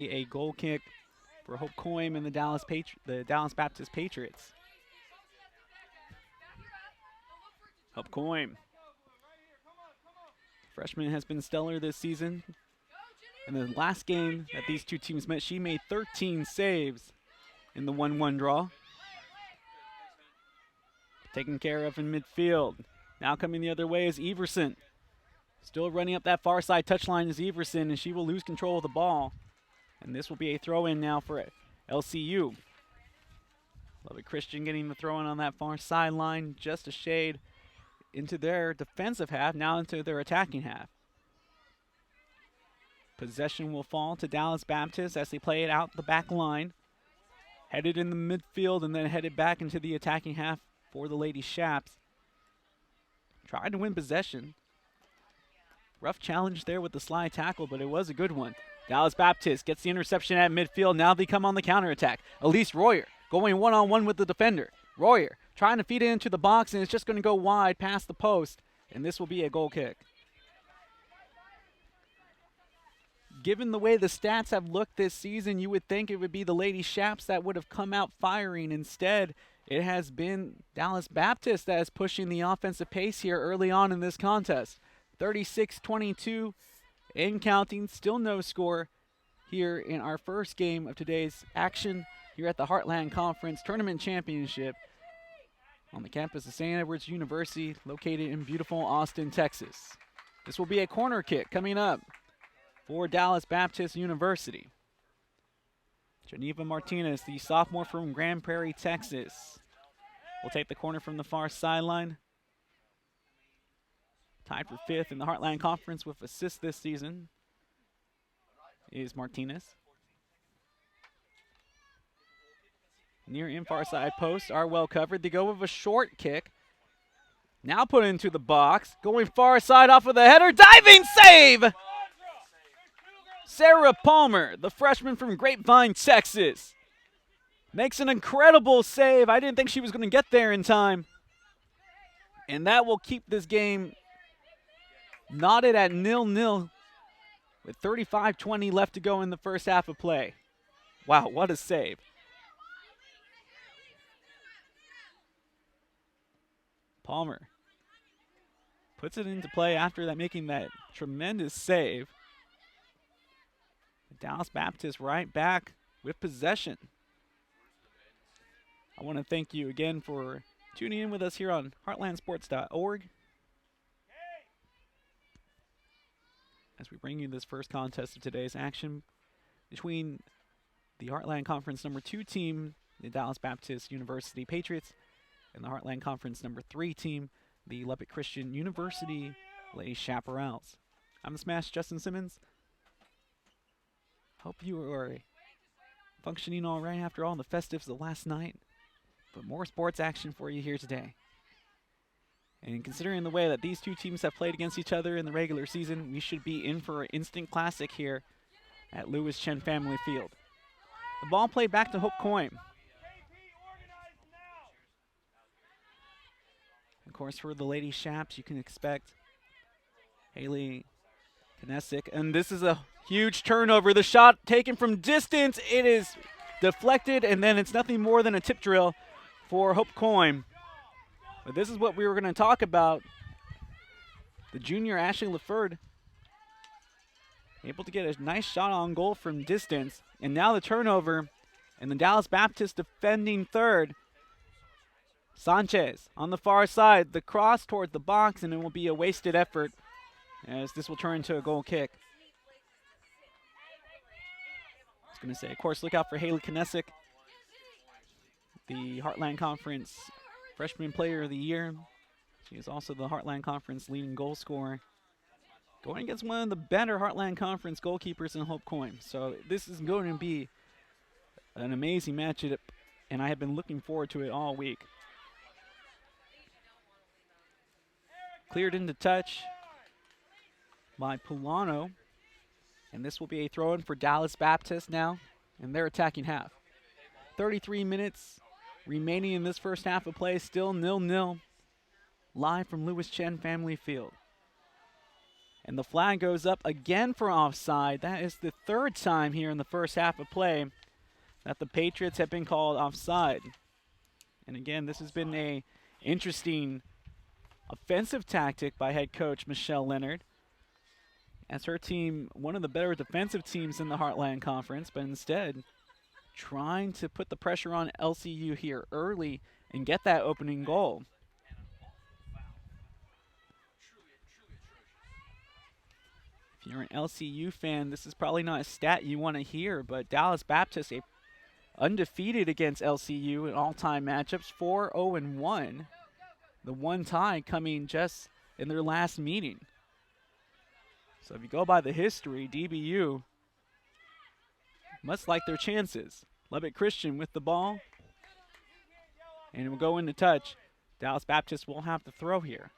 A goal kick for Hope Coim and the Dallas Baptist Patriots. Hope Coim, freshman, has been stellar this season. In the last game that these two teams met, she made 13 saves in the 1-1 draw. Taken care of in midfield. Now coming the other way is Everson. Still running up that far side touchline is Everson, and she will lose control of the ball. And this will be a throw-in now for LCU. Lubbock Christian getting the throw-in on that far sideline, just a shade into their defensive half, now into their attacking half. Possession will fall to Dallas Baptist as they play it out the back line. Headed in the midfield and then headed back into the attacking half for the Lady Shaps. Tried to win possession. Rough challenge there with the slide tackle, but it was a good one. Dallas Baptist gets the interception at midfield. Now they come on the counterattack. Elise Royer going one-on-one with the defender. Royer trying to feed it into the box, and it's just going to go wide past the post, and this will be a goal kick. Given the way the stats have looked this season, you would think it would be the Lady Shaps that would have come out firing. Instead, it has been Dallas Baptist that is pushing the offensive pace here early on in this contest. 36-22 and counting. Still no score here in our first game of today's action here at the Heartland Conference Tournament Championship on the campus of St. Edward's University, located in beautiful Austin, Texas. This will be a corner kick coming up for Dallas Baptist University. Geneva Martinez, the sophomore from Grand Prairie, Texas, will take the corner from the far sideline. Tied for fifth in the Heartland Conference with assists this season is Martinez. Near and far side posts are well covered. They go with a short kick. Now put into the box. Going far side off of the header. Diving save! Sarah Palmer, the freshman from Grapevine, Texas, makes an incredible save. I didn't think she was going to get there in time. And that will keep this game knotted at 0-0 with 35-20 left to go in the first half of play. Wow, what a save. Palmer puts it into play after that, making that tremendous save. Dallas Baptist right back with possession. I want to thank you again for tuning in with us here on heartlandsports.org as we bring you this first contest of today's action between the Heartland Conference number 2 team, the Dallas Baptist University Patriots, and the Heartland Conference number 3 team, the Lubbock Christian University Lady Chaparrals. I'm the Smash Justin Simmons. Hope you are functioning all right after all the festives of last night. But more sports action for you here today. And considering the way that these two teams have played against each other in the regular season, we should be in for an instant classic here at Lewis Chen Family Field. The ball played back to Hope Coim. Of course, for the Lady Shaps, you can expect Haley Kinesic. And this is a huge turnover. The shot taken from distance. It is deflected, and then it's nothing more than a tip drill for Hope Coim. But this is what we were going to talk about. The junior Ashley LaFord able to get a nice shot on goal from distance. And now the turnover, and the Dallas Baptist defending third. Sanchez on the far side, the cross towards the box, and it will be a wasted effort as this will turn into a goal kick. I was going to say, of course, look out for Haley Kinesic, the Heartland Conference Freshman Player of the Year. She is also the Heartland Conference leading goal scorer, going against one of the better Heartland Conference goalkeepers in Hope Coim. So this is going to be an amazing matchup, and I have been looking forward to it all week. Cleared into touch by Pulano. And this will be a throw-in for Dallas Baptist now in their attacking half. 33 minutes remaining in this first half of play. Still 0-0. Live from Lewis Chen Family Field. And the flag goes up again for offside. That is the third time here in the first half of play that the Patriots have been called offside. And again, this has been a interesting offensive tactic by head coach Michelle Leonard, as her team, one of the better defensive teams in the Heartland Conference, but instead trying to put the pressure on LCU here early and get that opening goal. If you're an LCU fan, this is probably not a stat you want to hear, but Dallas Baptist undefeated against LCU in all-time matchups, 4-0-1. The one tie coming just in their last meeting. So if you go by the history, DBU must like their chances. Lubbock Christian with the ball, and it will go into touch. Dallas Baptist will have to throw here.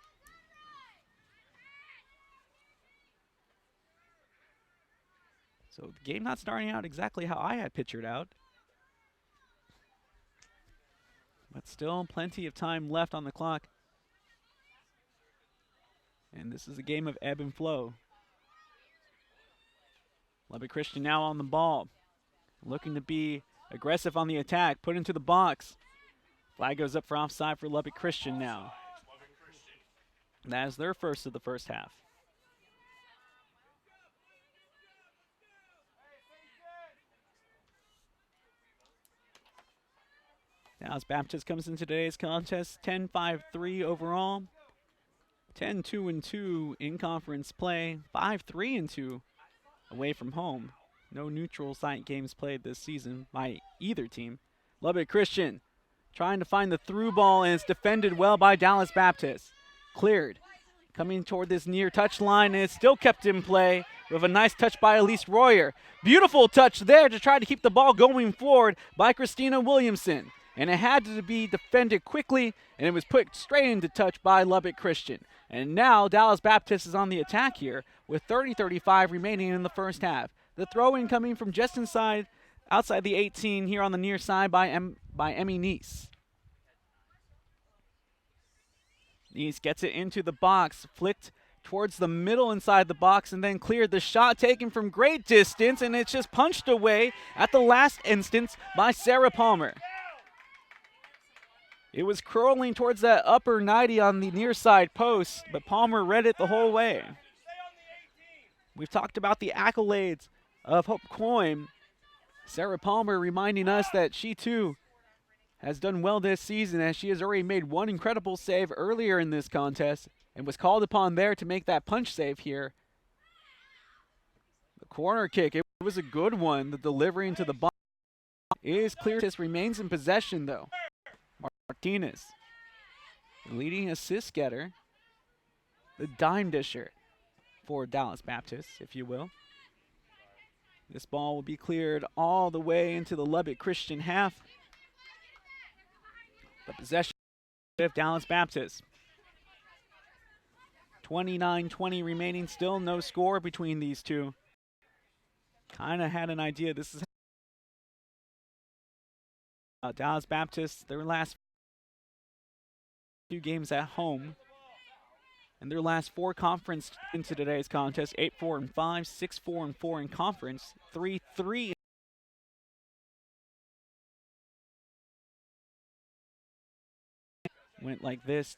So the game not starting out exactly how I had pictured out. But still plenty of time left on the clock. And this is a game of ebb and flow. Lubbock Christian now on the ball, looking to be aggressive on the attack, put into the box. Flag goes up for offside for Lubbock Christian now. That is their first of the first half. Dallas Baptist comes into today's contest 10-5-3 overall, 10-2-2 in conference play, 5-3-2 away from home. No neutral site games played this season by either team. Lubbock Christian trying to find the through ball, and it's defended well by Dallas Baptist. Cleared. Coming toward this near touch line, and it's still kept in play with a nice touch by Elise Royer. Beautiful touch there to try to keep the ball going forward by Christina Williamson. And it had to be defended quickly, and it was put straight into touch by Lubbock Christian. And now Dallas Baptist is on the attack here with 30-35 remaining in the first half. The throw-in coming from just outside the 18 here on the near side by Emmy Neese. Neese gets it into the box, flicked towards the middle inside the box, and then cleared. The shot taken from great distance, and it's just punched away at the last instance by Sarah Palmer. It was curling towards that upper 90 on the near side post, but Palmer read it the whole way. We've talked about the accolades of Hope Coyne. Sarah Palmer reminding us that she too has done well this season, as she has already made one incredible save earlier in this contest and was called upon there to make that punch save here. The corner kick, it was a good one. The delivery into the box is clear. This remains in possession though. Martinez, the leading assist getter, the dime disher for Dallas Baptist, if you will. This ball will be cleared all the way into the Lubbock Christian half. The possession of Dallas Baptist. 29-20 remaining, still no score between these two. Kind of had an idea this is Dallas Baptist, their last two games at home, and their last four conference into today's contest: 8-4-5, 6-4-4 in conference, 3-3. Went like this: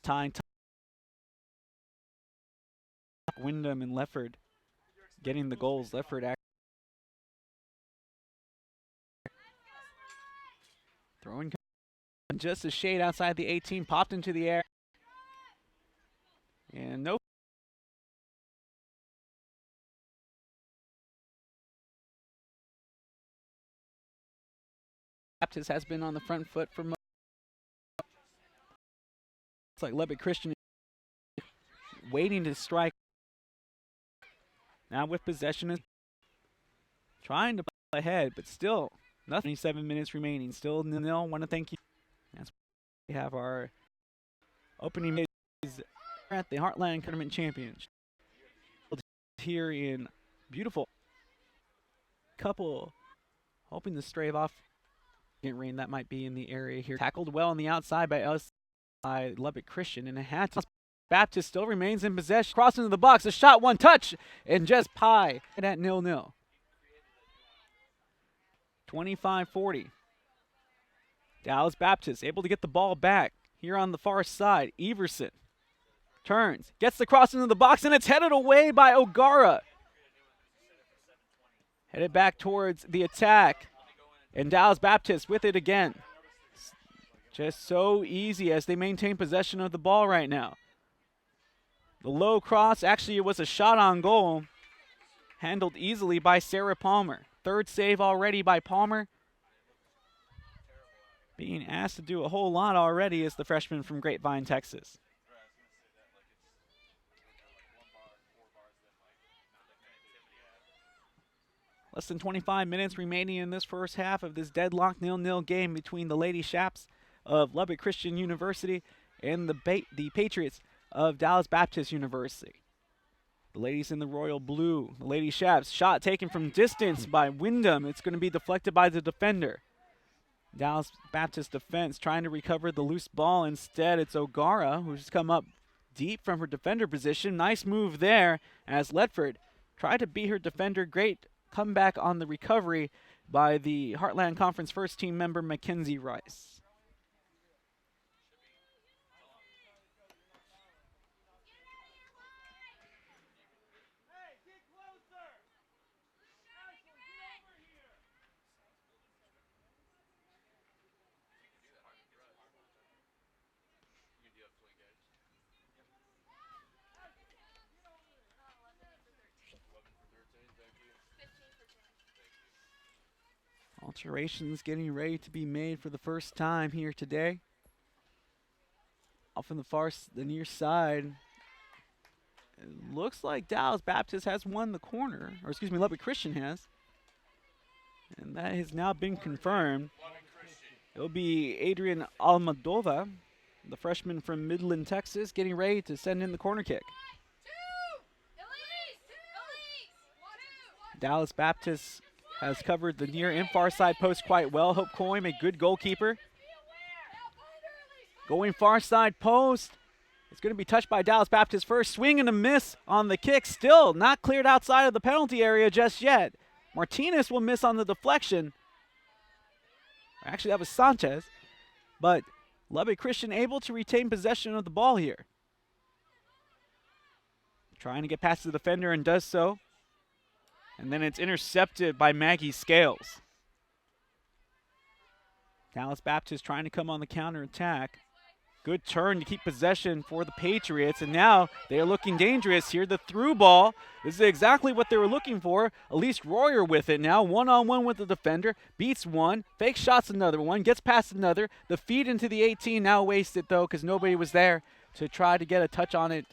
Wyndham and Lefford getting the goals. Lefford throwing just a shade outside the 18, popped into the air. And no. Baptist has been on the front foot for most. It's like Lubbock Christian waiting to strike. Now with possession, trying to play ahead, but still nothing. 7 minutes remaining, still nil. Want to thank you. That's we have our opening at the Heartland Tournament Championship here in beautiful couple, hoping to strave off rain that might be in the area here. Tackled well on the outside by us by Lubbock Christian, and it had to Baptist still remains in possession. Cross into the box, a shot, one touch, and just pie at 0-0. 25-40. Dallas Baptist able to get the ball back here on the far side. Everson turns, gets the cross into the box, and it's headed away by O'Gara. Headed back towards the attack, and Dallas Baptist with it again. Just so easy as they maintain possession of the ball right now. The low cross, actually it was a shot on goal, handled easily by Sarah Palmer. Third save already by Palmer. Being asked to do a whole lot already is the freshman from Grapevine, Texas. Less than 25 minutes remaining in this first half of this deadlocked 0-0 game between the Lady Shaps of Lubbock Christian University and the Patriots of Dallas Baptist University. The ladies in the royal blue, the Lady Shaps, shot taken from distance by Wyndham. It's going to be deflected by the defender. Dallas Baptist defense trying to recover the loose ball. Instead, it's O'Gara who's come up deep from her defender position. Nice move there as Ledford tried to beat her defender. Great comeback on the recovery by the Heartland Conference first team member Mackenzie Rice. Alterations getting ready to be made for the first time here today. Off in the near side. It looks like Dallas Baptist has won the corner, or excuse me, Lubbock Christian has. And that has now been confirmed. It'll be Adrian Almadova, the freshman from Midland, Texas, getting ready to send in the corner kick. Dallas Baptist has covered the near and far side post quite well. Hope Coyme, a good goalkeeper. Going far side post. It's going to be touched by Dallas Baptist first. Swing and a miss on the kick. Still not cleared outside of the penalty area just yet. Martinez will miss on the deflection. Actually, that was Sanchez. But Lubbock Christian able to retain possession of the ball here. Trying to get past the defender and does so. And then it's intercepted by Maggie Scales. Dallas Baptist trying to come on the counter-attack. Good turn to keep possession for the Patriots. And now they are looking dangerous here. The through ball. This is exactly what they were looking for. Elise Royer with it now. One-on-one with the defender. Beats one. Fake shots another one. Gets past another. The feed into the 18 now wasted though because nobody was there to try to get a touch on it.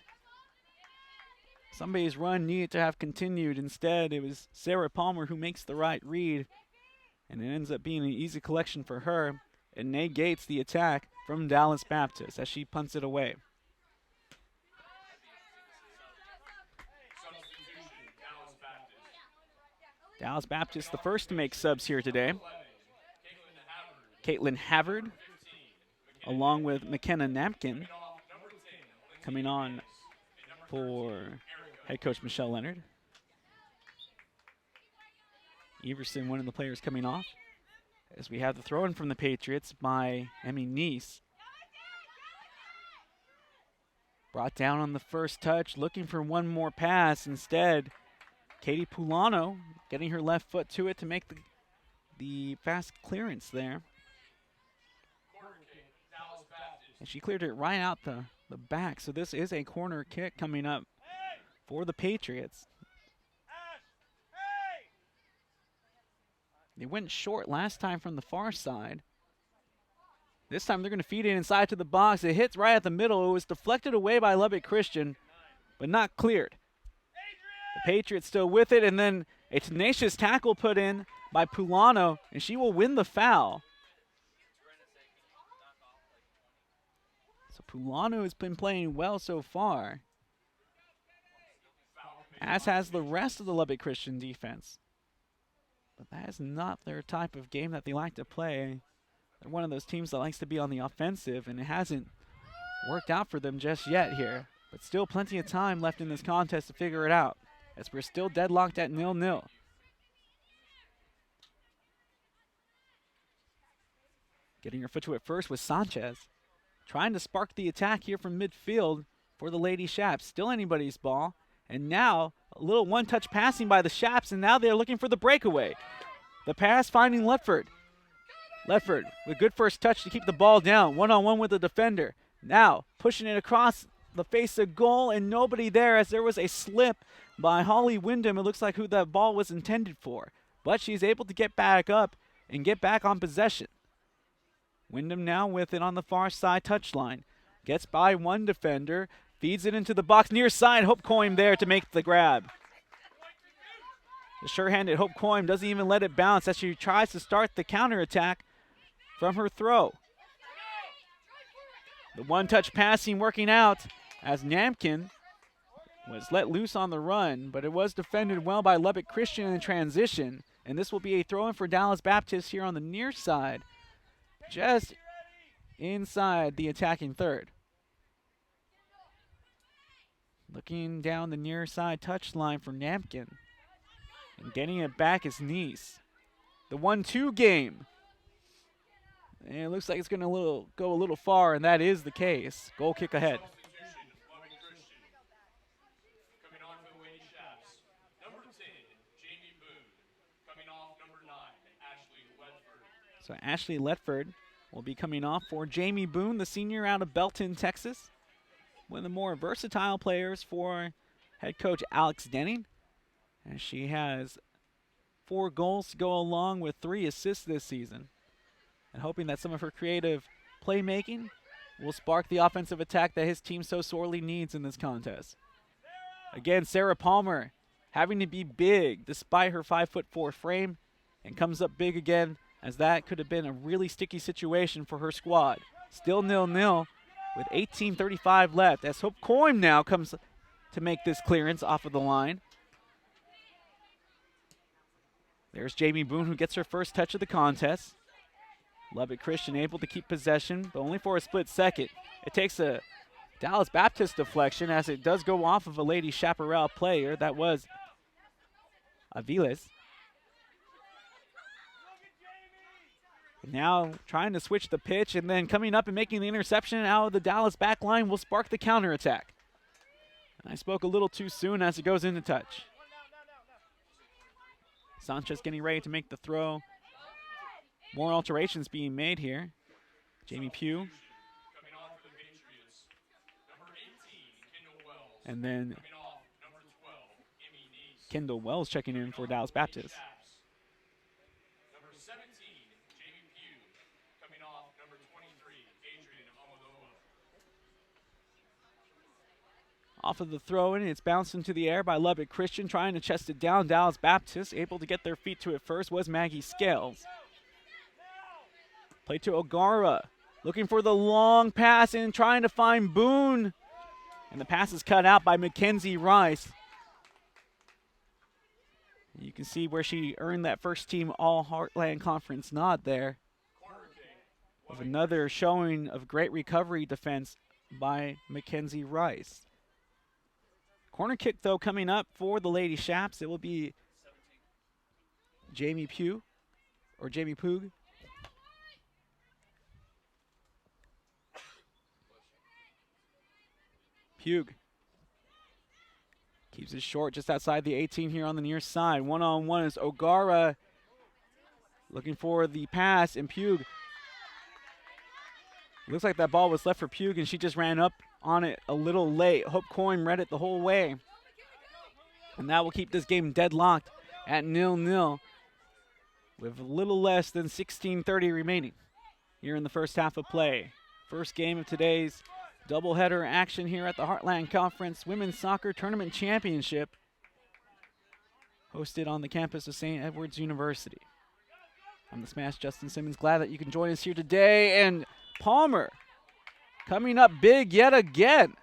Somebody's run needed to have continued. Instead, it was Sarah Palmer who makes the right read. And it ends up being an easy collection for her. It negates the attack from Dallas Baptist as she punts it away. Dallas Baptist the first to make subs here today. Caitlin Havard along with McKenna Napkin coming on for head coach Michelle Leonard. Everson, one of the players coming off. As we have the throw-in from the Patriots by Emmy Neese. Brought down on the first touch, looking for one more pass. Instead, Katie Pulano getting her left foot to it to make the fast clearance there. And she cleared it right out the back. So this is a corner kick coming up for the Patriots. They went short last time from the far side. This time they're going to feed it inside to the box. It hits right at the middle. It was deflected away by Lubbock Christian, but not cleared. The Patriots still with it, and then a tenacious tackle put in by Pulano, and she will win the foul. So Pulano has been playing well so far, as has the rest of the Lubbock Christian defense. But that is not their type of game that they like to play. They're one of those teams that likes to be on the offensive, and it hasn't worked out for them just yet here. But still plenty of time left in this contest to figure it out, as we're still deadlocked at 0-0. Getting her foot to it first was Sanchez. Trying to spark the attack here from midfield for the Lady Shaps. Still anybody's ball. And now a little one-touch passing by the Shaps, and now they're looking for the breakaway. The pass finding Ledford. Ledford with good first touch to keep the ball down. One-on-one with the defender. Now pushing it across the face of goal, and nobody there as there was a slip by Holly Wyndham. It looks like who that ball was intended for. But she's able to get back up and get back on possession. Wyndham now with it on the far side touchline. Gets by one defender. Feeds it into the box near side. Hope Coim there to make the grab. The sure-handed Hope Coim doesn't even let it bounce as she tries to start the counterattack from her throw. The one-touch passing working out as Namkin was let loose on the run, but it was defended well by Lubbock Christian in transition. And this will be a throw-in for Dallas Baptist here on the near side, just inside the attacking third. Looking down the near side touchline for Namkin. And getting it back is Nice. The 1-2 game. And it looks like it's going to go a little far, and that is the case. Goal kick ahead. So Ashley Letford will be coming off for Jamie Boone, the senior out of Belton, Texas. One of the more versatile players for head coach Alex Denning. And she has 4 goals to go along with 3 assists this season. And hoping that some of her creative playmaking will spark the offensive attack that his team so sorely needs in this contest. Again, Sarah Palmer having to be big despite her 5'4" frame, and comes up big again, as that could have been a really sticky situation for her squad. Still 0-0 with 18:35 left as Hope Coim now comes to make this clearance off of the line. There's Jamie Boone, who gets her first touch of the contest. Lubbock Christian able to keep possession, but only for a split second. It takes a Dallas Baptist deflection as it does go off of a Lady Chaparral player. That was Aviles. Now trying to switch the pitch, and then coming up and making the interception out of the Dallas back line will spark the counterattack. I spoke a little too soon as it goes into touch. Sanchez getting ready to make the throw. More alterations being made here. Jamie Pugh. And then Kendall Wells checking in for Dallas Baptist. Off of the throw-in, it's bounced into the air by Lubbock Christian, trying to chest it down. Dallas Baptist, able to get their feet to it first, was Maggie Scales. Play to O'Gara, looking for the long pass and trying to find Boone. And the pass is cut out by Mackenzie Rice. You can see where she earned that first team All-Heartland Conference nod there. With another showing of great recovery defense by Mackenzie Rice. Corner kick, though, coming up for the Lady Shaps. It will be Jamie Pugh, or Jamie Poog. Pugh keeps it short just outside the 18 here on the near side. One-on-one is O'Gara looking for the pass, and Pugh. Looks like that ball was left for Pugh, and she just ran up on it a little late. Hope Coim read it the whole way. And that will keep this game deadlocked at 0-0 with a little less than 16:30 remaining here in the first half of play. First game of today's doubleheader action here at the Heartland Conference Women's Soccer Tournament Championship, hosted on the campus of St. Edward's University. I'm the Smash Justin Simmons. Glad that you can join us here today. And Palmer coming up big yet again.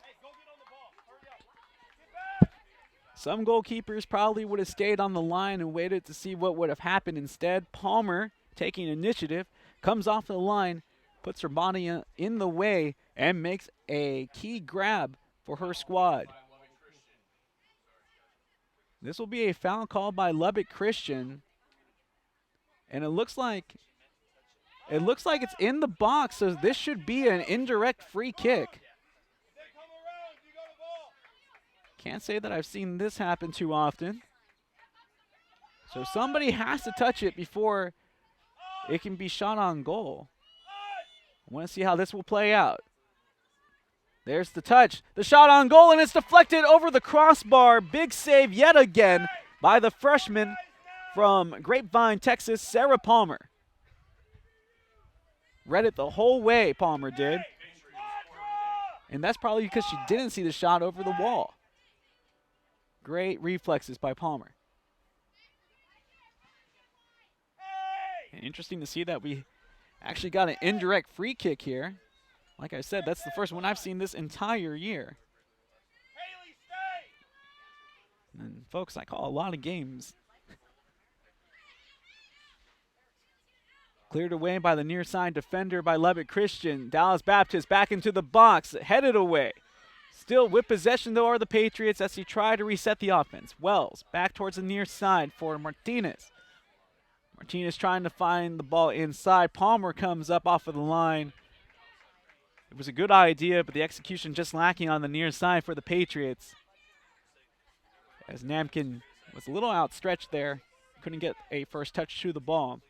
Some goalkeepers probably would have stayed on the line and waited to see what would have happened instead. Palmer taking initiative, comes off the line, puts her body in the way, and makes a key grab for her squad. This will be a foul call by Lubbock Christian. And it looks like it's in the box, so this should be an indirect free kick. Can't say that I've seen this happen too often. So somebody has to touch it before it can be shot on goal. I want to see how this will play out. There's the touch, the shot on goal, and it's deflected over the crossbar. Big save yet again by the freshman from Grapevine, Texas, Sarah Palmer. Read it the whole way, Palmer did. And that's probably because she didn't see the shot over the wall. Great reflexes by Palmer. And interesting to see that we actually got an indirect free kick here. Like I said, that's the first one I've seen this entire year. And folks, I call a lot of games. Cleared away by the near side defender by Lubbock Christian. Dallas Baptist back into the box, headed away. Still with possession, though, are the Patriots as he try to reset the offense. Wells back towards the near side for Martinez. Martinez trying to find the ball inside. Palmer comes up off of the line. It was a good idea, but the execution just lacking on the near side for the Patriots. As Namkin was a little outstretched there. Couldn't get a first touch to the ball.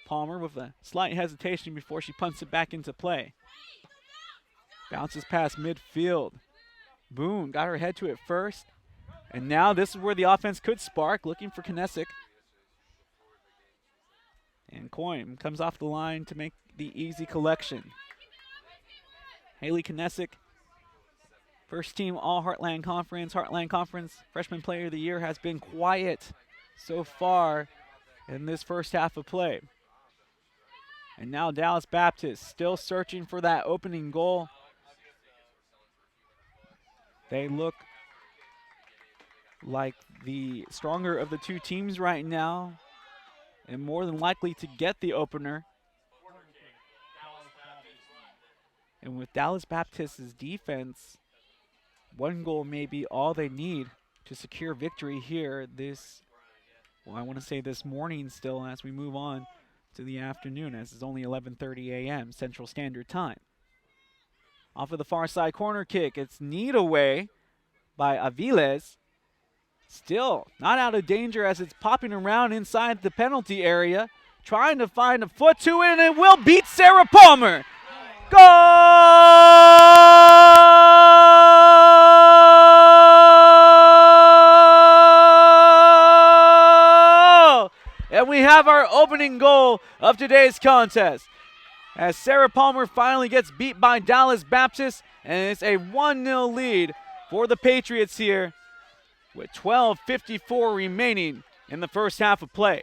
Palmer with a slight hesitation before she punts it back into play. Bounces past midfield. Boone got her head to it first. And now this is where the offense could spark, looking for Kinesic. And Coyne comes off the line to make the easy collection. Haley Kinesic, first team All Heartland Conference Freshman Player of the Year, has been quiet so far in this first half of play. And now Dallas Baptist still searching for that opening goal. They look like the stronger of the two teams right now and more than likely to get the opener. And with Dallas Baptist's defense, one goal may be all they need to secure victory here I want to say this morning still as we move on to the afternoon, as it's only 11:30 a.m. Central Standard Time. Off of the far side corner kick, it's kneed away by Aviles. Still not out of danger as it's popping around inside the penalty area, trying to find a foot to it, and it will beat Sarah Palmer. Goal! And we have our opening goal of today's contest, as Sarah Palmer finally gets beat by Dallas Baptist, and it's a 1-0 lead for the Patriots here with 12:54 remaining in the first half of play.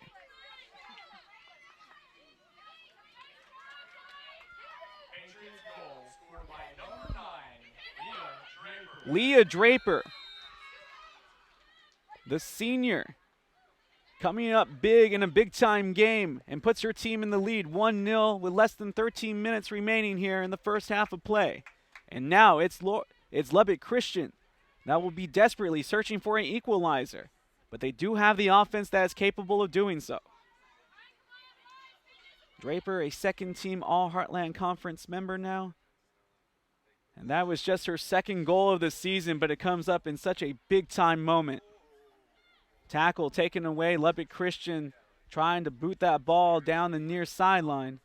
Leah Draper, the senior, coming up big in a big-time game and puts her team in the lead 1-0 with less than 13 minutes remaining here in the first half of play. And now it's Lubbock Christian that will be desperately searching for an equalizer, but they do have the offense that is capable of doing so. Draper, a second-team All Heartland Conference member now. And that was just her second goal of the season, but it comes up in such a big-time moment. Tackle taken away. Lubbock Christian trying to boot that ball down the near sideline,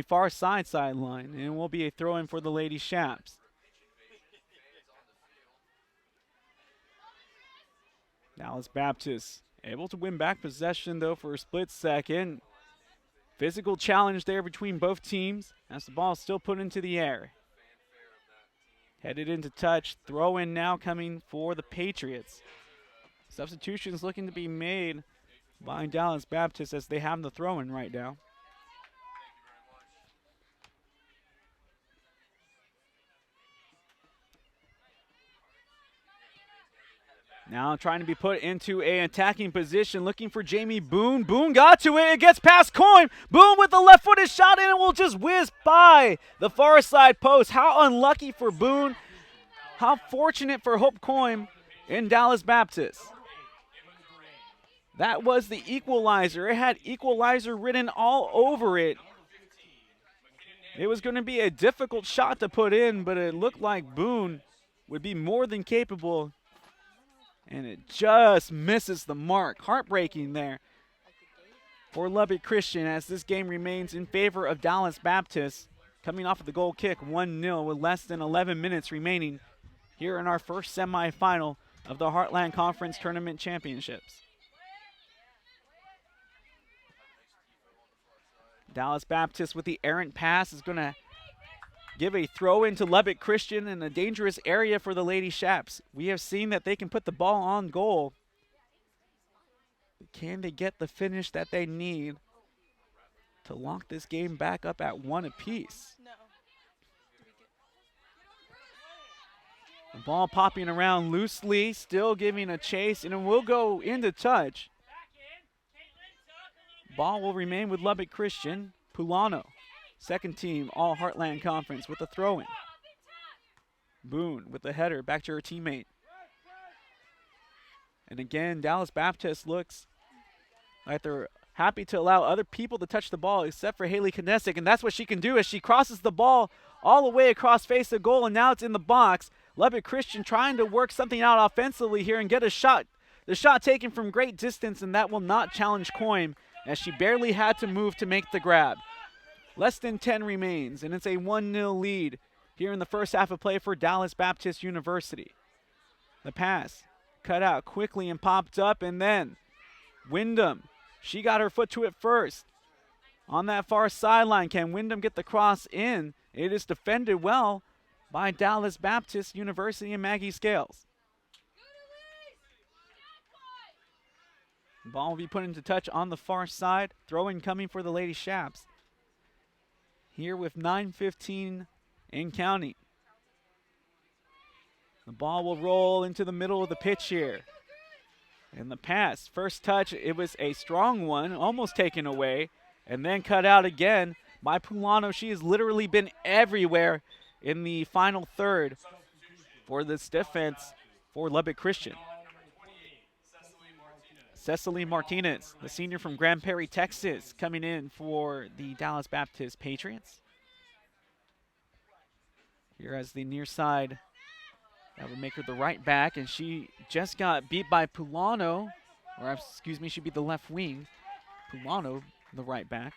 far side sideline, and it will be a throw-in for the Lady Shaps. Dallas Baptist able to win back possession, though, for a split second. Physical challenge there between both teams as the ball is still put into the air. Headed into touch. Throw-in now coming for the Patriots. Substitutions looking to be made by Dallas Baptist as they have the throw-in right now. Now trying to be put into an attacking position, looking for Jamie Boone. Boone got to it. It gets past Coyne. Boone with the left-footed shot, and it will just whiz by the far side post. How unlucky for Boone. How fortunate for Hope Coyne in Dallas Baptist. That was the equalizer. It had equalizer written all over it. It was going to be a difficult shot to put in, but it looked like Boone would be more than capable. And it just misses the mark. Heartbreaking there for Lubbock Christian as this game remains in favor of Dallas Baptist. Coming off of the goal kick, 1-0 with less than 11 minutes remaining here in our first semifinal of the Heartland Conference Tournament Championships. Dallas Baptist with the errant pass is going to give a throw into Lubbock Christian in a dangerous area for the Lady Shaps. We have seen that they can put the ball on goal. But can they get the finish that they need to lock this game back up at 1 apiece? No. The ball popping around loosely, still giving a chase, and it will go into touch. Ball will remain with Lubbock Christian. Pulano, second team All Heartland Conference with a throw-in. Boone with the header back to her teammate. And again, Dallas Baptist looks like they're happy to allow other people to touch the ball except for Haley Kinesic, and that's what she can do as she crosses the ball all the way across face of goal, and now it's in the box. Lubbock Christian trying to work something out offensively here and get a shot. The shot taken from great distance, and that will not challenge Coyne as she barely had to move to make the grab. Less than 10 remains, and it's a 1-0 lead here in the first half of play for Dallas Baptist University. The pass cut out quickly and popped up, and then Wyndham, she got her foot to it first. On that far sideline, can Wyndham get the cross in? It is defended well by Dallas Baptist University and Maggie Scales. Ball will be put into touch on the far side. Throw-in coming for the Lady Shaps. Here with 9:15 and counting. The ball will roll into the middle of the pitch here. And the pass, first touch, it was a strong one, almost taken away, and then cut out again by Pulano. She has literally been everywhere in the final third for this defense for Lubbock Christian. Cecily Martinez, the senior from Grand Prairie, Texas, coming in for the Dallas Baptist Patriots. Here as the near side, that would make her the right back, and she just got beat by Pulano, or excuse me, she'd be the left wing. Pulano, the right back.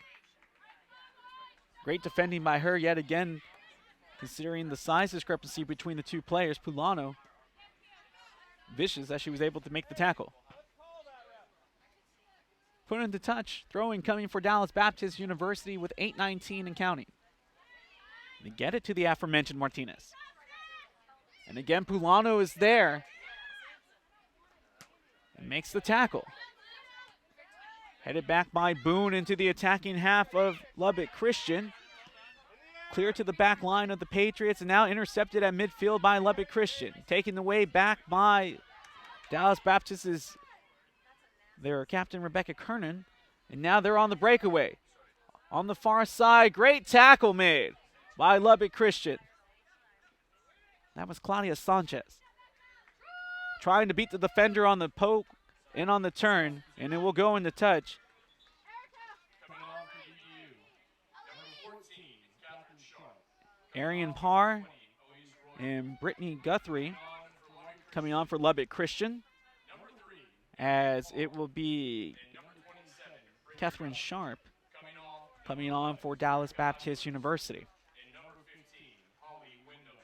Great defending by her yet again, considering the size discrepancy between the two players. Pulano, vicious as she was able to make the tackle. Put into touch, throwing coming for Dallas Baptist University with 8:19 and counting. They get it to the aforementioned Martinez. And again, Pulano is there and makes the tackle. Headed back by Boone into the attacking half of Lubbock Christian. Clear to the back line of the Patriots, and now intercepted at midfield by Lubbock Christian. Taken away back by Dallas Baptist's their captain, Rebecca Kernan. And now they're on the breakaway. On the far side, great tackle made by Lubbock Christian. That was Claudia Sanchez. Trying to beat the defender on the poke and on the turn, and it will go into touch. Arian Parr and Brittany Guthrie coming on for Lubbock Christian, as it will be Catherine Sharp coming on for Dallas Baptist University.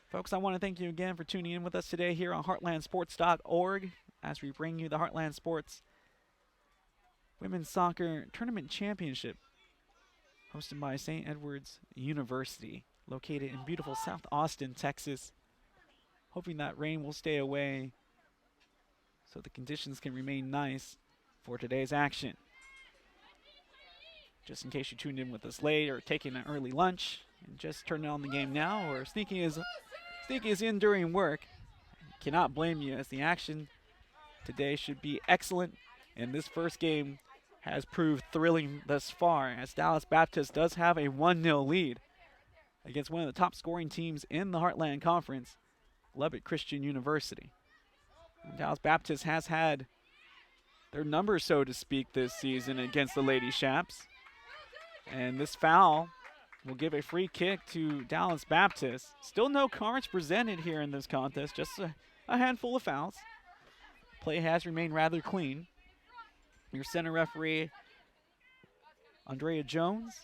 Folks, I want to thank you again for tuning in with us today here on heartlandsports.org as we bring you the Heartland Sports Women's Soccer Tournament Championship hosted by St. Edward's University, located in beautiful South Austin, Texas. Hoping that rain will stay away so the conditions can remain nice for today's action. Just in case you tuned in with us late or taking an early lunch and just turning on the game now, or sneaking is in during work, cannot blame you, as the action today should be excellent, and this first game has proved thrilling thus far, as Dallas Baptist does have a 1-0 lead against one of the top scoring teams in the Heartland Conference. Lubbock Christian University. And Dallas Baptist has had their numbers, so to speak, this season against the Lady Shaps. And this foul will give a free kick to Dallas Baptist. Still no cards presented here in this contest, just a handful of fouls. Play has remained rather clean. Your center referee, Andrea Jones,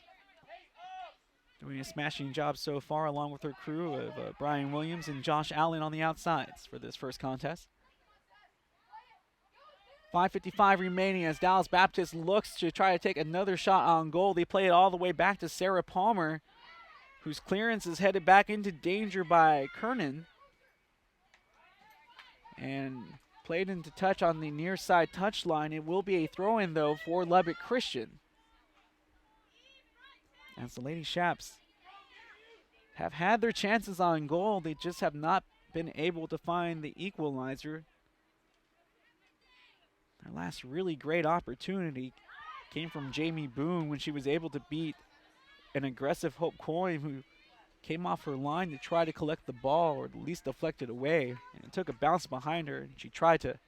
doing a smashing job so far, along with her crew of Brian Williams and Josh Allen on the outsides for this first contest. 5:55 remaining as Dallas Baptist looks to try to take another shot on goal. They play it all the way back to Sarah Palmer, whose clearance is headed back into danger by Kernan. And played into touch on the near side touch line. It will be a throw-in, though, for Lubbock Christian. As the Lady Shaps have had their chances on goal, they just have not been able to find the equalizer. Their last really great opportunity came from Jamie Boone when she was able to beat an aggressive Hope Coyne, who came off her line to try to collect the ball, or at least deflect it away. And it took a bounce behind her, and she tried to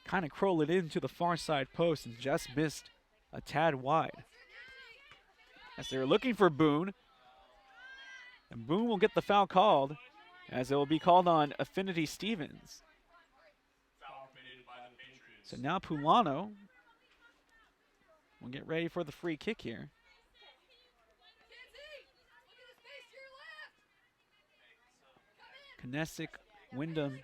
kind of curl it into the far side post and just missed a tad wide. As they were looking for Boone, and Boone will get the foul called, as it will be called on Affinity Stevens. So now Pulano will get ready for the free kick here. Knesset, Wyndham,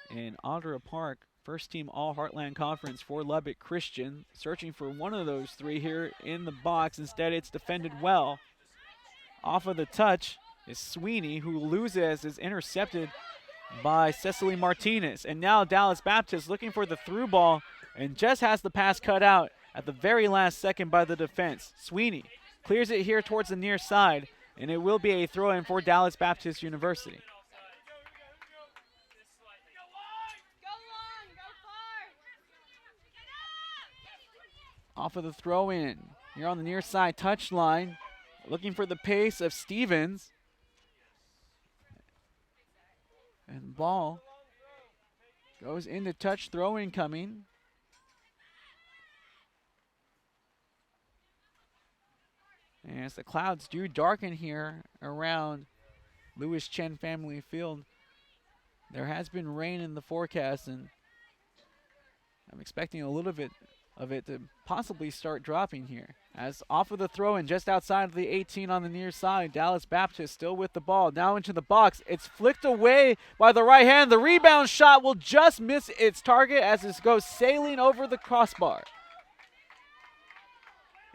and Audra Park, first team All Heartland Conference for Lubbock Christian, searching for one of those three here in the box. Instead, it's defended well. Off of the touch is Sweeney, who loses, is intercepted by Cecily Martinez. And now Dallas Baptist looking for the through ball and just has the pass cut out at the very last second by the defense. Sweeney clears it here towards the near side, and it will be a throw-in for Dallas Baptist University. Off of the throw-in here on the near side touch line, looking for the pace of Stevens. And the ball goes into touch, throw-in coming. And as the clouds do darken here around Lewis Chen Family Field, there has been rain in the forecast, and I'm expecting a little bit of it to possibly start dropping here. As off of the throw-in just outside of the 18 on the near side, Dallas Baptist still with the ball. Now into the box. It's flicked away by the right hand. The rebound shot will just miss its target as it goes sailing over the crossbar.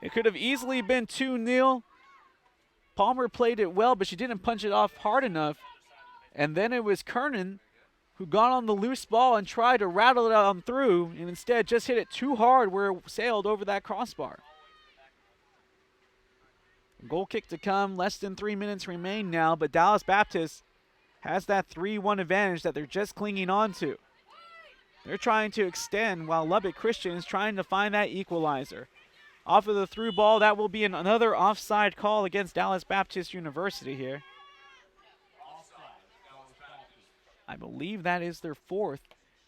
It could have easily been 2-0. Palmer played it well, but she didn't punch it off hard enough. And then it was Kernan who got on the loose ball and tried to rattle it on through, and instead just hit it too hard where it sailed over that crossbar. Goal kick to come, less than 3 minutes remain now, but Dallas Baptist has that 3-1 advantage that they're just clinging on to. They're trying to extend while Lubbock Christian is trying to find that equalizer. Off of the through ball, that will be another offside call against Dallas Baptist University here. I believe that is their fourth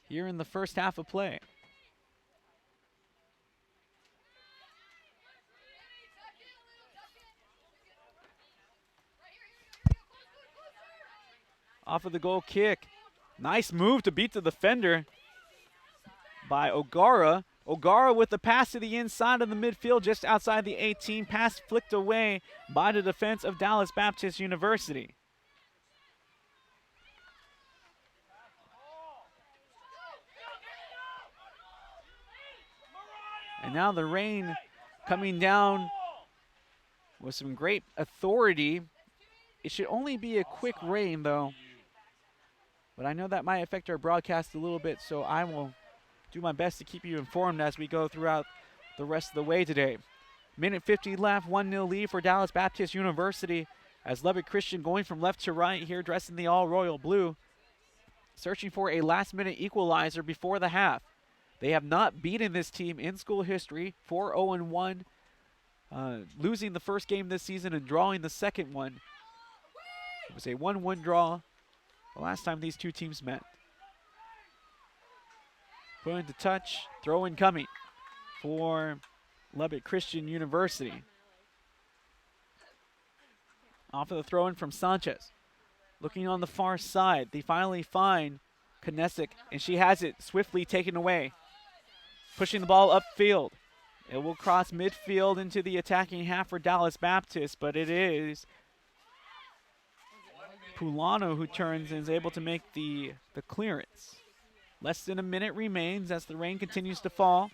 here in the first half of play. Off of the goal kick. Nice move to beat the defender by O'Gara. O'Gara with the pass to the inside of the midfield just outside the 18. Pass flicked away by the defense of Dallas Baptist University. And now the rain coming down with some great authority. It should only be a quick rain, though. But I know that might affect our broadcast a little bit, so I will do my best to keep you informed as we go throughout the rest of the way today. Minute 50 left, 1-0 lead for Dallas Baptist University as Lubbock Christian going from left to right here, dressed in the all-royal blue, searching for a last-minute equalizer before the half. They have not beaten this team in school history, 4-0-1, losing the first game this season and drawing the second one. It was a 1-1 draw the last time these two teams met. Going to touch, throw in coming for Lubbock Christian University. Off of the throw in from Sanchez. Looking on the far side, they finally find Knesick, and she has it swiftly taken away. Pushing the ball upfield. It will cross midfield into the attacking half for Dallas Baptist, but it is Pulano who turns and is able to make the clearance. Less than a minute remains as the rain continues to fall.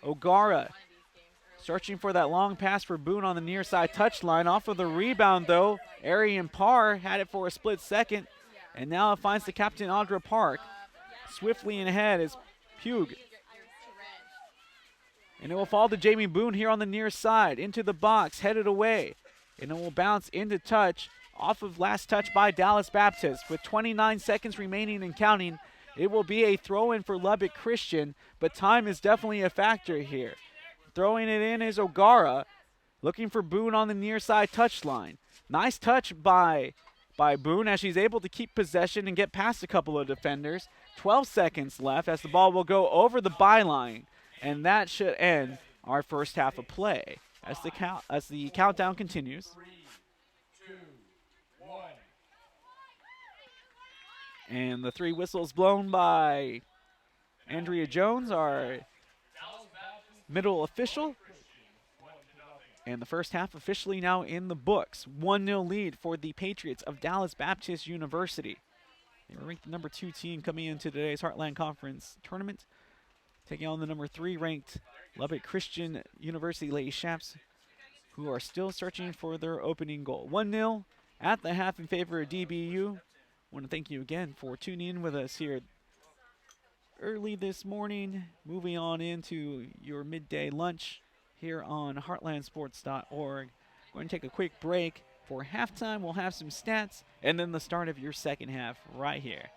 O'Gara searching for that long pass for Boone on the near side touchline. Off of the rebound, though, Arian Parr had it for a split second, and now it finds the captain, Audra Park. Swiftly in ahead is Pugh. And it will fall to Jamie Boone here on the near side. Into the box, headed away. And it will bounce into touch, off of last touch by Dallas Baptist. With 29 seconds remaining and counting, it will be a throw-in for Lubbock Christian, but time is definitely a factor here. Throwing it in is O'Gara, looking for Boone on the near side touchline. Nice touch by Boone as she's able to keep possession and get past a couple of defenders. 12 seconds left as the ball will go over the byline, and that should end our first half of play as the countdown continues. 3, 2, 1. And the 3 whistles blown by Andrea Jones, our middle official. And the first half officially now in the books. 1-0 lead for the Patriots of Dallas Baptist University. They were ranked the number 2 team coming into today's Heartland Conference tournament, taking on the number 3 ranked Lubbock Christian University Lady Shaps, who are still searching for their opening goal. 1-0 at the half in favor of DBU. I want to thank you again for tuning in with us here early this morning, moving on into your midday lunch here on heartlandsports.org. Going to take a quick break for halftime. We'll have some stats and then the start of your second half right here.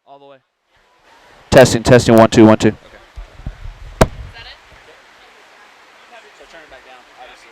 All the way. Testing, testing, 1 2 1 2. Okay. So turn it back down, obviously.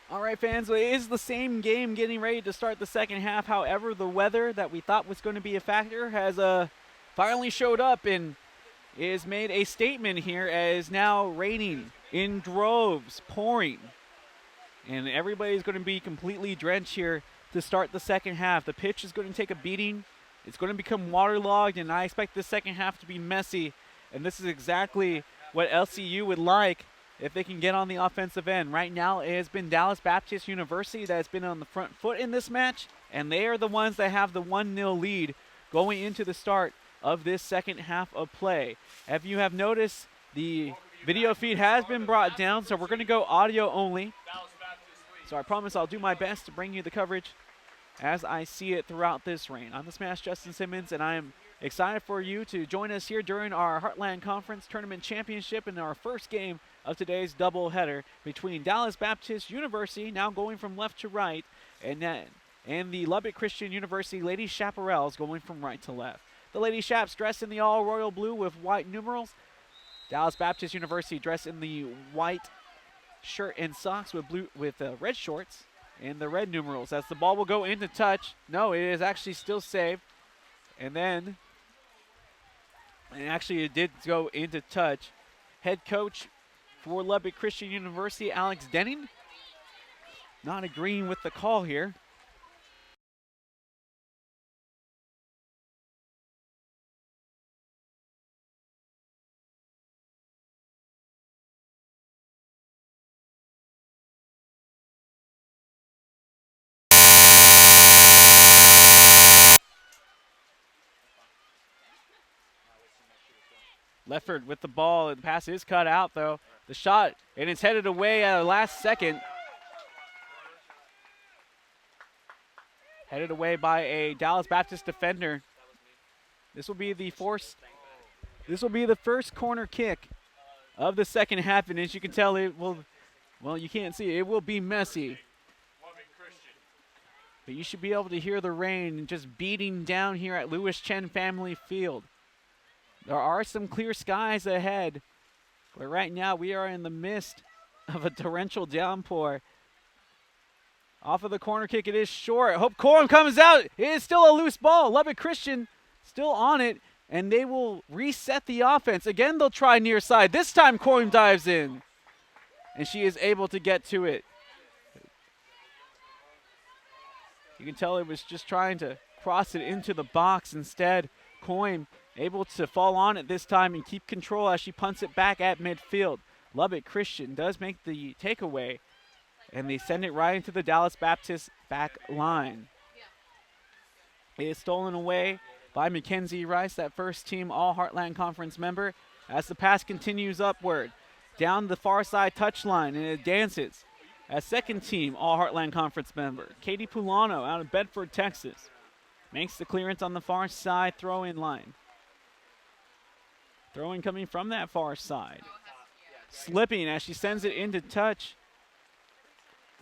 All right, fans, well, it is the same game getting ready to start the second half. However, the weather that we thought was going to be a factor has finally showed up and is made a statement here as now raining in droves, pouring. And everybody's going to be completely drenched here to start the second half. The pitch is going to take a beating. It's going to become waterlogged, and I expect the second half to be messy. And this is exactly what LCU would like if they can get on the offensive end. Right now, it has been Dallas Baptist University that has been on the front foot in this match, and they are the ones that have the 1-0 lead going into the start of this second half of play. If you have noticed, the video feed has been brought down, so we're going to go audio only. So I promise I'll do my best to bring you the coverage as I see it throughout this rain. I'm the Smash Justin Simmons, and I am excited for you to join us here during our Heartland Conference Tournament Championship in our first game of today's doubleheader between Dallas Baptist University, now going from left to right, and the Lubbock Christian University Lady Chaparrals going from right to left. The Lady Chaps dressed in the all royal blue with white numerals. Dallas Baptist University dressed in the white shirt and socks with red shorts and the red numerals as the ball will go into touch. No, it is actually still saved. And actually it did go into touch. Head coach for Lubbock Christian University, Alex Denning, not agreeing with the call here. Lefford with the ball. The pass is cut out, though. The shot, and it's headed away at the last second. Headed away by a Dallas Baptist defender. This will be the first corner kick of the second half, and as you can tell, it will, well, you can't see it. It will be messy. But you should be able to hear the rain just beating down here at Lewis Chen Family Field. There are some clear skies ahead, but right now we are in the midst of a torrential downpour. Off of the corner kick, it is short. Hope Corum comes out. It is still a loose ball. Lubbock Christian still on it, and they will reset the offense. Again, they'll try near side. This time, Corum dives in, and she is able to get to it. You can tell it was just trying to cross it into the box. Instead, Coim able to fall on it this time and keep control as she punts it back at midfield. Lubbock Christian does make the takeaway, and they send it right into the Dallas Baptist back line. It is stolen away by Mackenzie Rice, that first team All Heartland Conference member, as the pass continues upward down the far side touchline, and it dances. As second team All Heartland Conference member, Katie Pulano out of Bedford, Texas, makes the clearance on the far side throw-in line. Throw-in coming from that far side. Slipping as she sends it into touch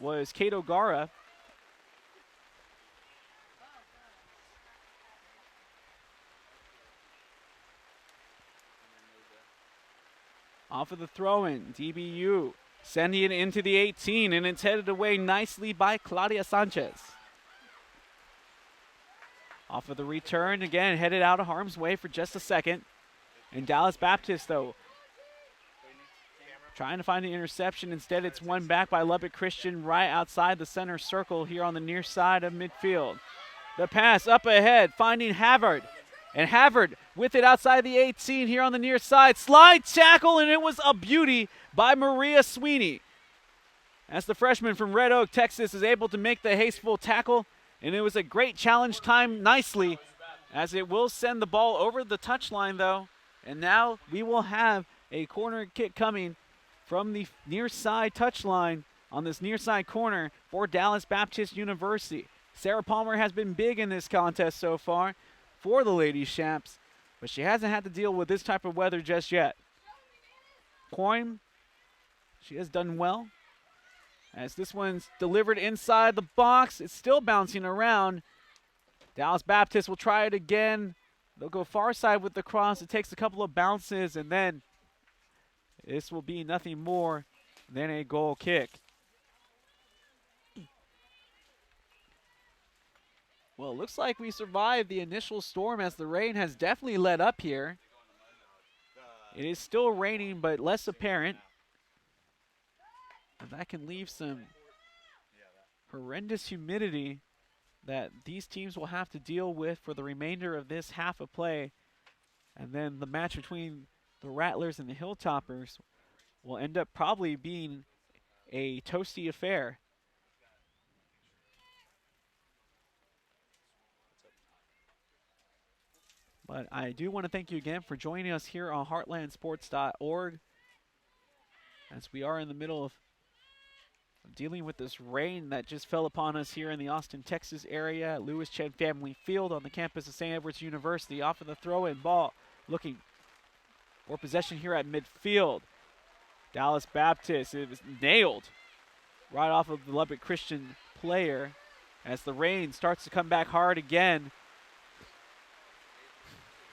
was Kate O'Gara. Off of the throw-in, DBU sending it into the 18, and it's headed away nicely by Claudia Sanchez. Off of the return, again, headed out of harm's way for just a second. And Dallas Baptist, though, trying to find the interception. Instead, it's won back by Lubbock Christian right outside the center circle here on the near side of midfield. The pass up ahead, finding Havard. And Havard with it outside the 18 here on the near side. Slide tackle, and it was a beauty by Maria Sweeney. As the freshman from Red Oak, Texas, is able to make the hasteful tackle. And it was a great challenge time nicely, as it will send the ball over the touchline, though. And now we will have a corner kick coming from the near side touchline on this near side corner for Dallas Baptist University. Sarah Palmer has been big in this contest so far for the Lady Shaps, but she hasn't had to deal with this type of weather just yet. Coim, she has done well, as this one's delivered inside the box. It's still bouncing around. Dallas Baptist will try it again. They'll go far side with the cross. It takes a couple of bounces, and then this will be nothing more than a goal kick. Well, it looks like we survived the initial storm, as the rain has definitely let up here. It is still raining, but less apparent. And that can leave some horrendous humidity that these teams will have to deal with for the remainder of this half of play. And then the match between the Rattlers and the Hilltoppers will end up probably being a toasty affair. But I do want to thank you again for joining us here on heartlandsports.org, as we are in the middle of dealing with this rain that just fell upon us here in the Austin, Texas area at Lewis Chen Family Field on the campus of St. Edward's University. Off of the throw-in ball, looking for possession here at midfield. Dallas Baptist, it was nailed right off of the Lubbock Christian player as the rain starts to come back hard again.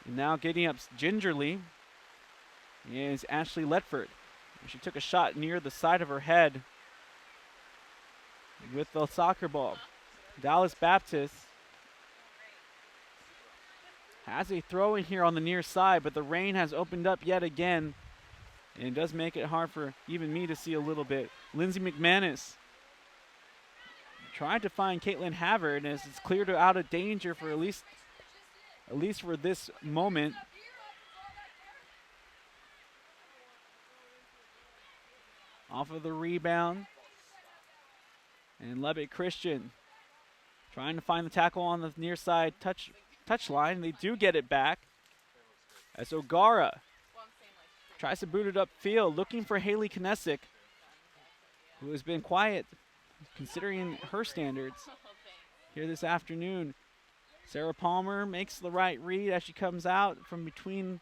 And now getting up gingerly is Ashley Letford. She took a shot near the side of her head with the soccer ball. Dallas Baptist has a throw in here on the near side, but the rain has opened up yet again, and it does make it hard for even me to see a little bit. Lindsay McManus tried to find Caitlin Havard, as it's cleared her out of danger for at least for this moment. Off of the rebound. And Lubbock Christian trying to find the tackle on the near side touch line. They do get it back, as O'Gara Tries to boot it upfield, looking for Haley Knesick, who has been quiet considering her standards here this afternoon. Sarah Palmer makes the right read as she comes out from between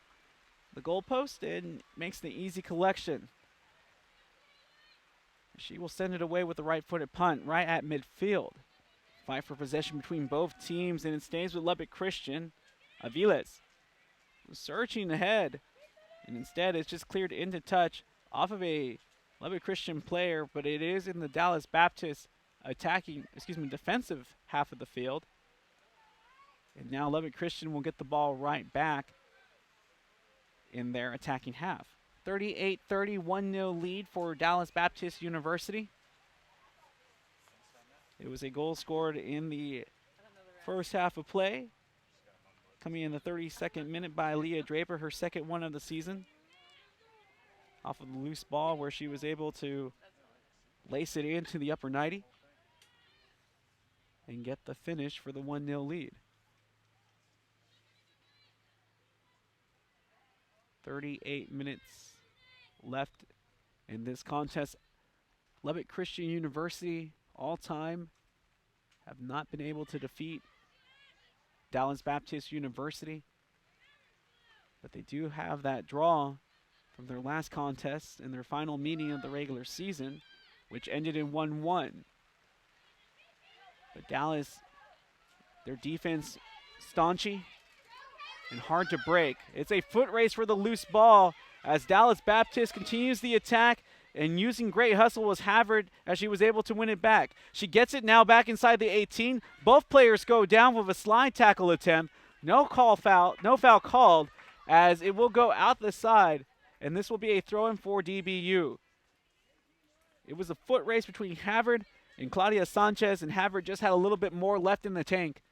the goalpost and makes the easy collection. She will send it away with the right-footed punt right at midfield. Fight for possession between both teams, and it stays with Lubbock Christian. Aviles searching ahead, and instead it's just cleared into touch off of a Lubbock Christian player, but it is in the Dallas Baptist defensive half of the field. And now Lubbock Christian will get the ball right back in their attacking half. 38-30, 1-0 lead for Dallas Baptist University. It was a goal scored in the first half of play, coming in the 32nd minute by Leah Draper, her second one of the season. Off of the loose ball where she was able to lace it into the upper 90 and get the finish for the 1-0 lead. 38 minutes left in this contest. Lubbock Christian University all time have not been able to defeat Dallas Baptist University, but they do have that draw from their last contest in their final meeting of the regular season, which ended in 1-1. But Dallas, their defense staunchy and hard to break. It's a foot race for the loose ball as Dallas Baptist continues the attack, and using great hustle was Havard as she was able to win it back. She gets it now back inside the 18. Both players go down with a slide tackle attempt. No foul called, as it will go out the side, and this will be a throw-in for DBU. It was a foot race between Havard and Claudia Sanchez, and Havard just had a little bit more left in the tank,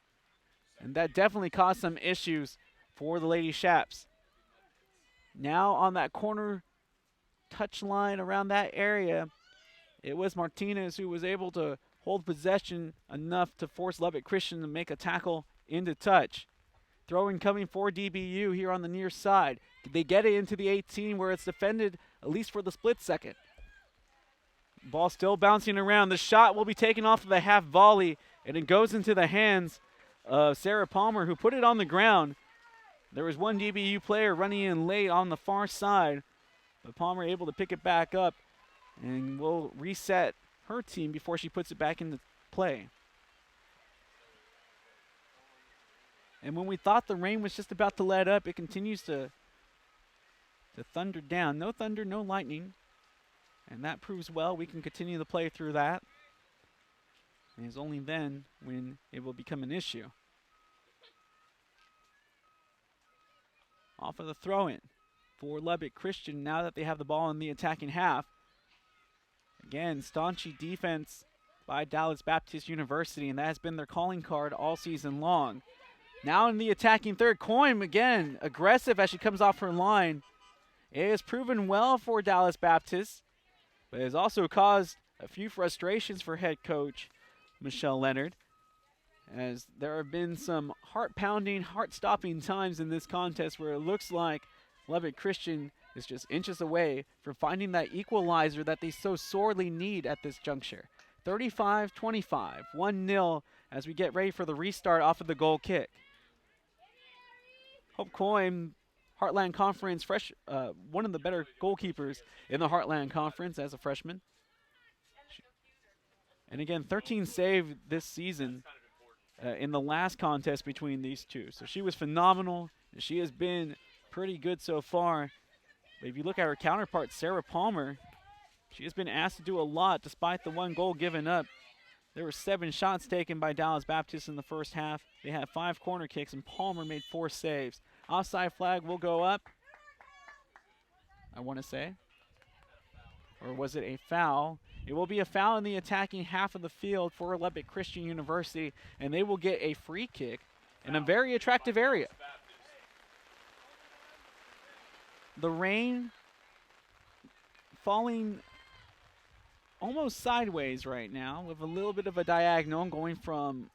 and that definitely caused some issues for the Lady Shaps. Now on that corner touch line around that area, it was Martinez who was able to hold possession enough to force Lubbock Christian to make a tackle into touch. Throw-in coming for DBU here on the near side. They get it into the 18 where it's defended at least for the split second. Ball still bouncing around. The shot will be taken off of the half volley, and it goes into the hands of Sarah Palmer, who put it on the ground. There was one DBU player running in late on the far side, but Palmer able to pick it back up and will reset her team before she puts it back into play. And when we thought the rain was just about to let up, it continues to thunder down. No thunder, no lightning. And that proves well. We can continue to play through that. And it's only then when it will become an issue. Off of the throw-in for Lubbock Christian now that they have the ball in the attacking half. Again, staunchy defense by Dallas Baptist University, and that has been their calling card all season long. Now in the attacking third, Coyne again aggressive as she comes off her line. It has proven well for Dallas Baptist, but it has also caused a few frustrations for head coach Michelle Leonard, as there have been some heart-pounding, heart-stopping times in this contest where it looks like Lubbock Christian is just inches away from finding that equalizer that they so sorely need at this juncture. 35-25, 1-0 as we get ready for the restart off of the goal kick. Hope Coyne, Heartland Conference, one of the better goalkeepers in the Heartland Conference as a freshman. And again, 13 saved this season in the last contest between these two. So she was phenomenal. She has been pretty good so far. But if you look at her counterpart, Sarah Palmer, she has been asked to do a lot despite the one goal given up. There were 7 shots taken by Dallas Baptist in the first half. They had 5 corner kicks, and Palmer made 4 saves. Offside flag will go up, I want to say. Or was it a foul? It will be a foul in the attacking half of the field for Lubbock Christian University, and they will get a free kick in a very attractive area. The rain falling almost sideways right now with a little bit of a diagonal going from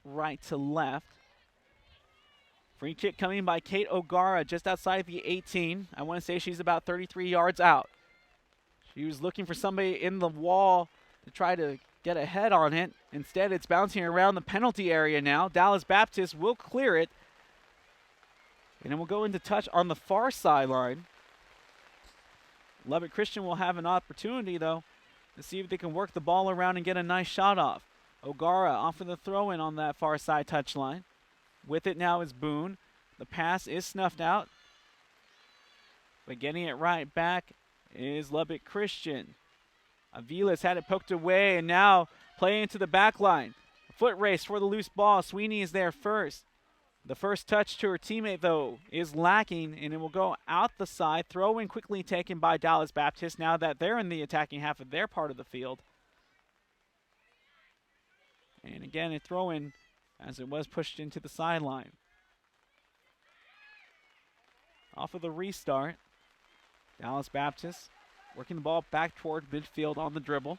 right to left Free kick coming by Kate O'Gara just outside the 18. I want to say she's about 33 yards out. She was looking for somebody in the wall to try to get a head on it. Instead, it's bouncing around the penalty area now. Dallas Baptist will clear it. And it will go into touch on the far sideline. Lubbock Christian will have an opportunity, though, to see if they can work the ball around and get a nice shot off. O'Gara off of the throw-in on that far side touchline. With it now is Boone. The pass is snuffed out. But getting it right back is Lubbock Christian. Avila's had it poked away, and now playing into the back line. Foot race for the loose ball. Sweeney is there first. The first touch to her teammate, though, is lacking, and it will go out the side. Throw in quickly taken by Dallas Baptist now that they're in the attacking half of their part of the field. And again, a throw in as it was pushed into the sideline. Off of the restart, Dallas Baptist working the ball back toward midfield on the dribble.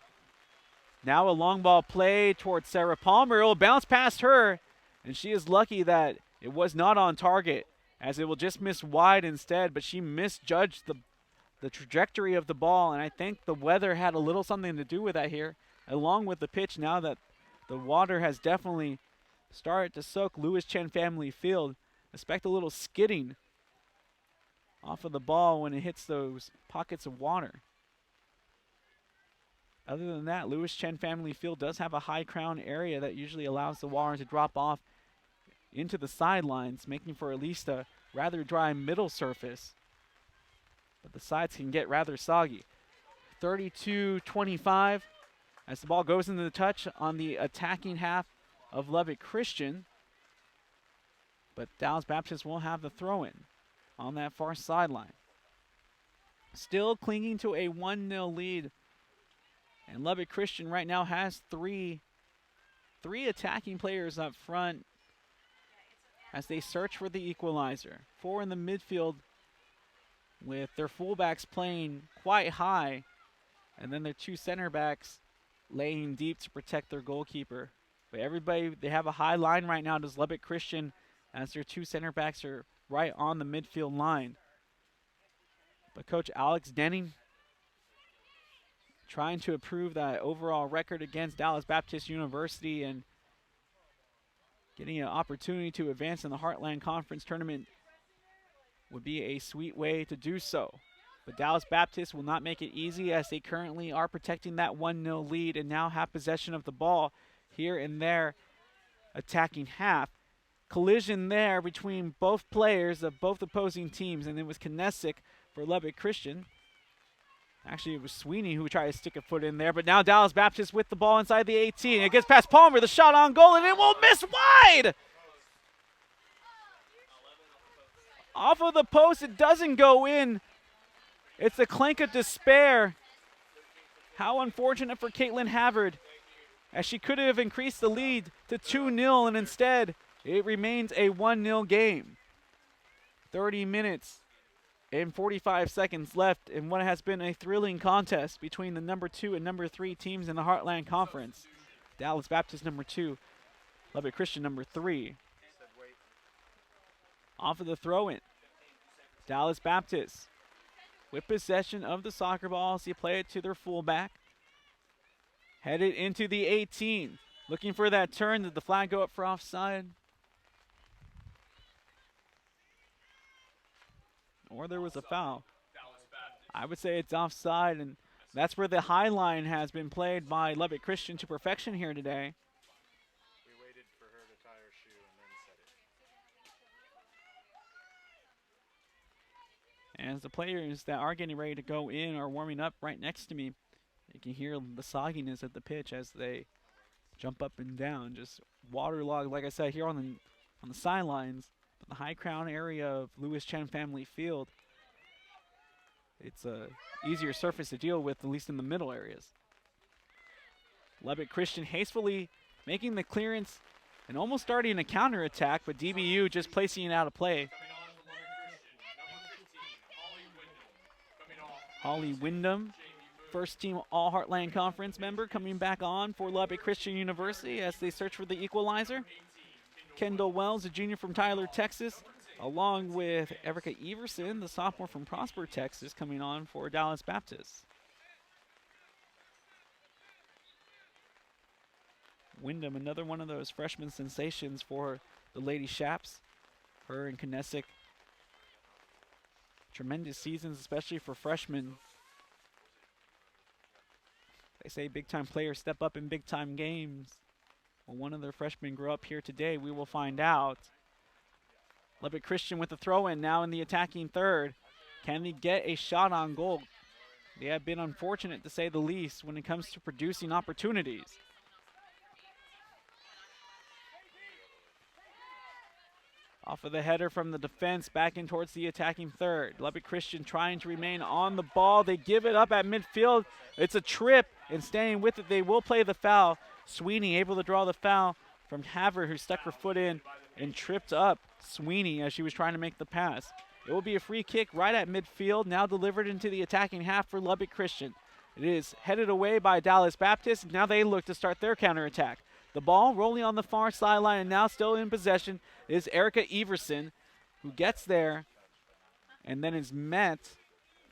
Now a long ball play towards Sarah Palmer. It will bounce past her, and she is lucky that it was not on target, as it will just miss wide instead, but she misjudged the trajectory of the ball, and I think the weather had a little something to do with that here, along with the pitch now that the water has definitely started to soak Lewis Chen Family Field. Expect a little skidding off of the ball when it hits those pockets of water. Other than that, Lewis Chen Family Field does have a high crown area that usually allows the water to drop off into the sidelines, making for at least a rather dry middle surface. But the sides can get rather soggy. 32-25 as the ball goes into the touch on the attacking half of Lubbock Christian. But Dallas Baptist will have the throw-in on that far sideline. Still clinging to a 1-0 lead. And Lubbock Christian right now has three attacking players up front as they search for the equalizer. 4 in the midfield with their fullbacks playing quite high, and then their 2 center backs laying deep to protect their goalkeeper. But everybody, they have a high line right now, does Lubbock Christian, as their 2 center backs are right on the midfield line. But Coach Alex Denning trying to improve that overall record against Dallas Baptist University and getting an opportunity to advance in the Heartland Conference Tournament would be a sweet way to do so. But Dallas Baptist will not make it easy, as they currently are protecting that 1-0 lead and now have possession of the ball here in their attacking half. Collision there between both players of both opposing teams, and it was Kinesic for Lubbock Christian. Actually, it was Sweeney who tried to stick a foot in there, but now Dallas Baptist with the ball inside the 18. It gets past Palmer, the shot on goal, and it will miss wide! Off of the post, it doesn't go in. It's a clank of despair. How unfortunate for Caitlin Havard, as she could have increased the lead to 2-0, and instead, it remains a 1-0 game. 30 minutes and 45 seconds left in what has been a thrilling contest between the number 2 and number 3 teams in the Heartland Conference. Dallas Baptist number 2, Lubbock Christian number 3. Off of the throw-in, Dallas Baptist with possession of the soccer ball as they play it to their fullback. Headed into the 18, looking for that turn. Did the flag go up for offside? Or there was a foul. I would say it's offside, and that's where the high line has been played by Lubbock Christian to perfection here today. We waited for her to tie her shoe and then set it. As the players that are getting ready to go in are warming up right next to me, you can hear the sogginess of the pitch as they jump up and down. Just waterlogged, like I said, here on the sidelines. The high crown area of Lewis Chen Family Field, it's a easier surface to deal with, at least in the middle areas. Lubbock Christian hastily making the clearance and almost starting a counterattack, but DBU just placing it out of play. Holly Wyndham, first team All Heartland Conference member, coming back on for Lubbock Christian University as they search for the equalizer. Kendall Wells, a junior from Tyler, Texas, along with Erica Everson, the sophomore from Prosper, Texas, coming on for Dallas Baptist. Wyndham, another one of those freshman sensations for the Lady Shaps. Her and Kinesic, tremendous seasons, especially for freshmen. They say big-time players step up in big-time games. Will one of their freshmen grow up here today? We will find out. Lubbock Christian with the throw-in now in the attacking third. Can they get a shot on goal? They have been unfortunate, to say the least, when it comes to producing opportunities. Off of the header from the defense, back in towards the attacking third. Lubbock Christian trying to remain on the ball. They give it up at midfield. It's a trip, and staying with it, they will play the foul. Sweeney able to draw the foul from Haver, who stuck her foot in and tripped up Sweeney as she was trying to make the pass. It will be a free kick right at midfield, now delivered into the attacking half for Lubbock Christian. It is headed away by Dallas Baptist. Now they look to start their counterattack. The ball rolling on the far sideline and now still in possession is Erica Everson, who gets there and then is met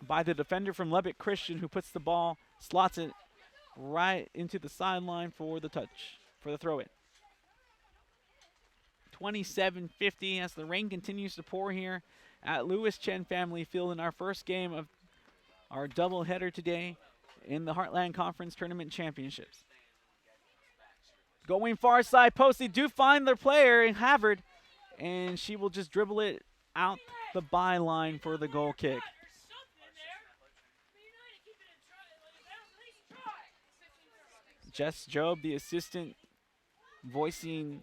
by the defender from Lubbock Christian, who puts the ball, slots it right into the sideline for the touch, for the throw-in. 27-50 as the rain continues to pour here at Lewis Chen Family Field in our first game of our doubleheader today in the Heartland Conference Tournament Championships. Going far side post, they do find their player in Havard, and she will just dribble it out the byline for the goal kick. Jess Job, the assistant, voicing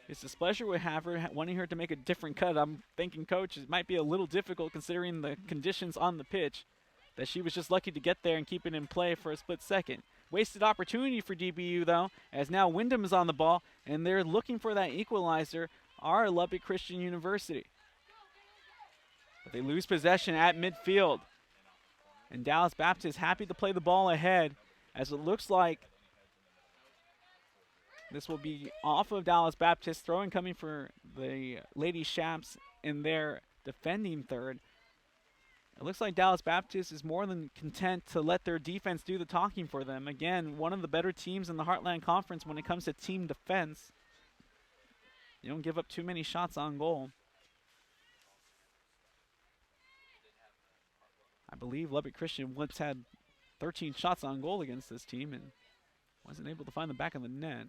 his displeasure with Havard, wanting her to make a different cut. I'm thinking, Coach, it might be a little difficult considering the conditions on the pitch, that she was just lucky to get there and keep it in play for a split second. Wasted opportunity for DBU, though, as now Wyndham is on the ball, and they're looking for that equalizer, our Lubbock Christian University. But they lose possession at midfield. And Dallas Baptist happy to play the ball ahead, as it looks like this will be off of Dallas Baptist, throwing coming for the Lady Shaps in their defending third. It looks like Dallas Baptist is more than content to let their defense do the talking for them. Again, one of the better teams in the Heartland Conference when it comes to team defense. You don't give up too many shots on goal. I believe Lubbock Christian once had 13 shots on goal against this team and wasn't able to find the back of the net.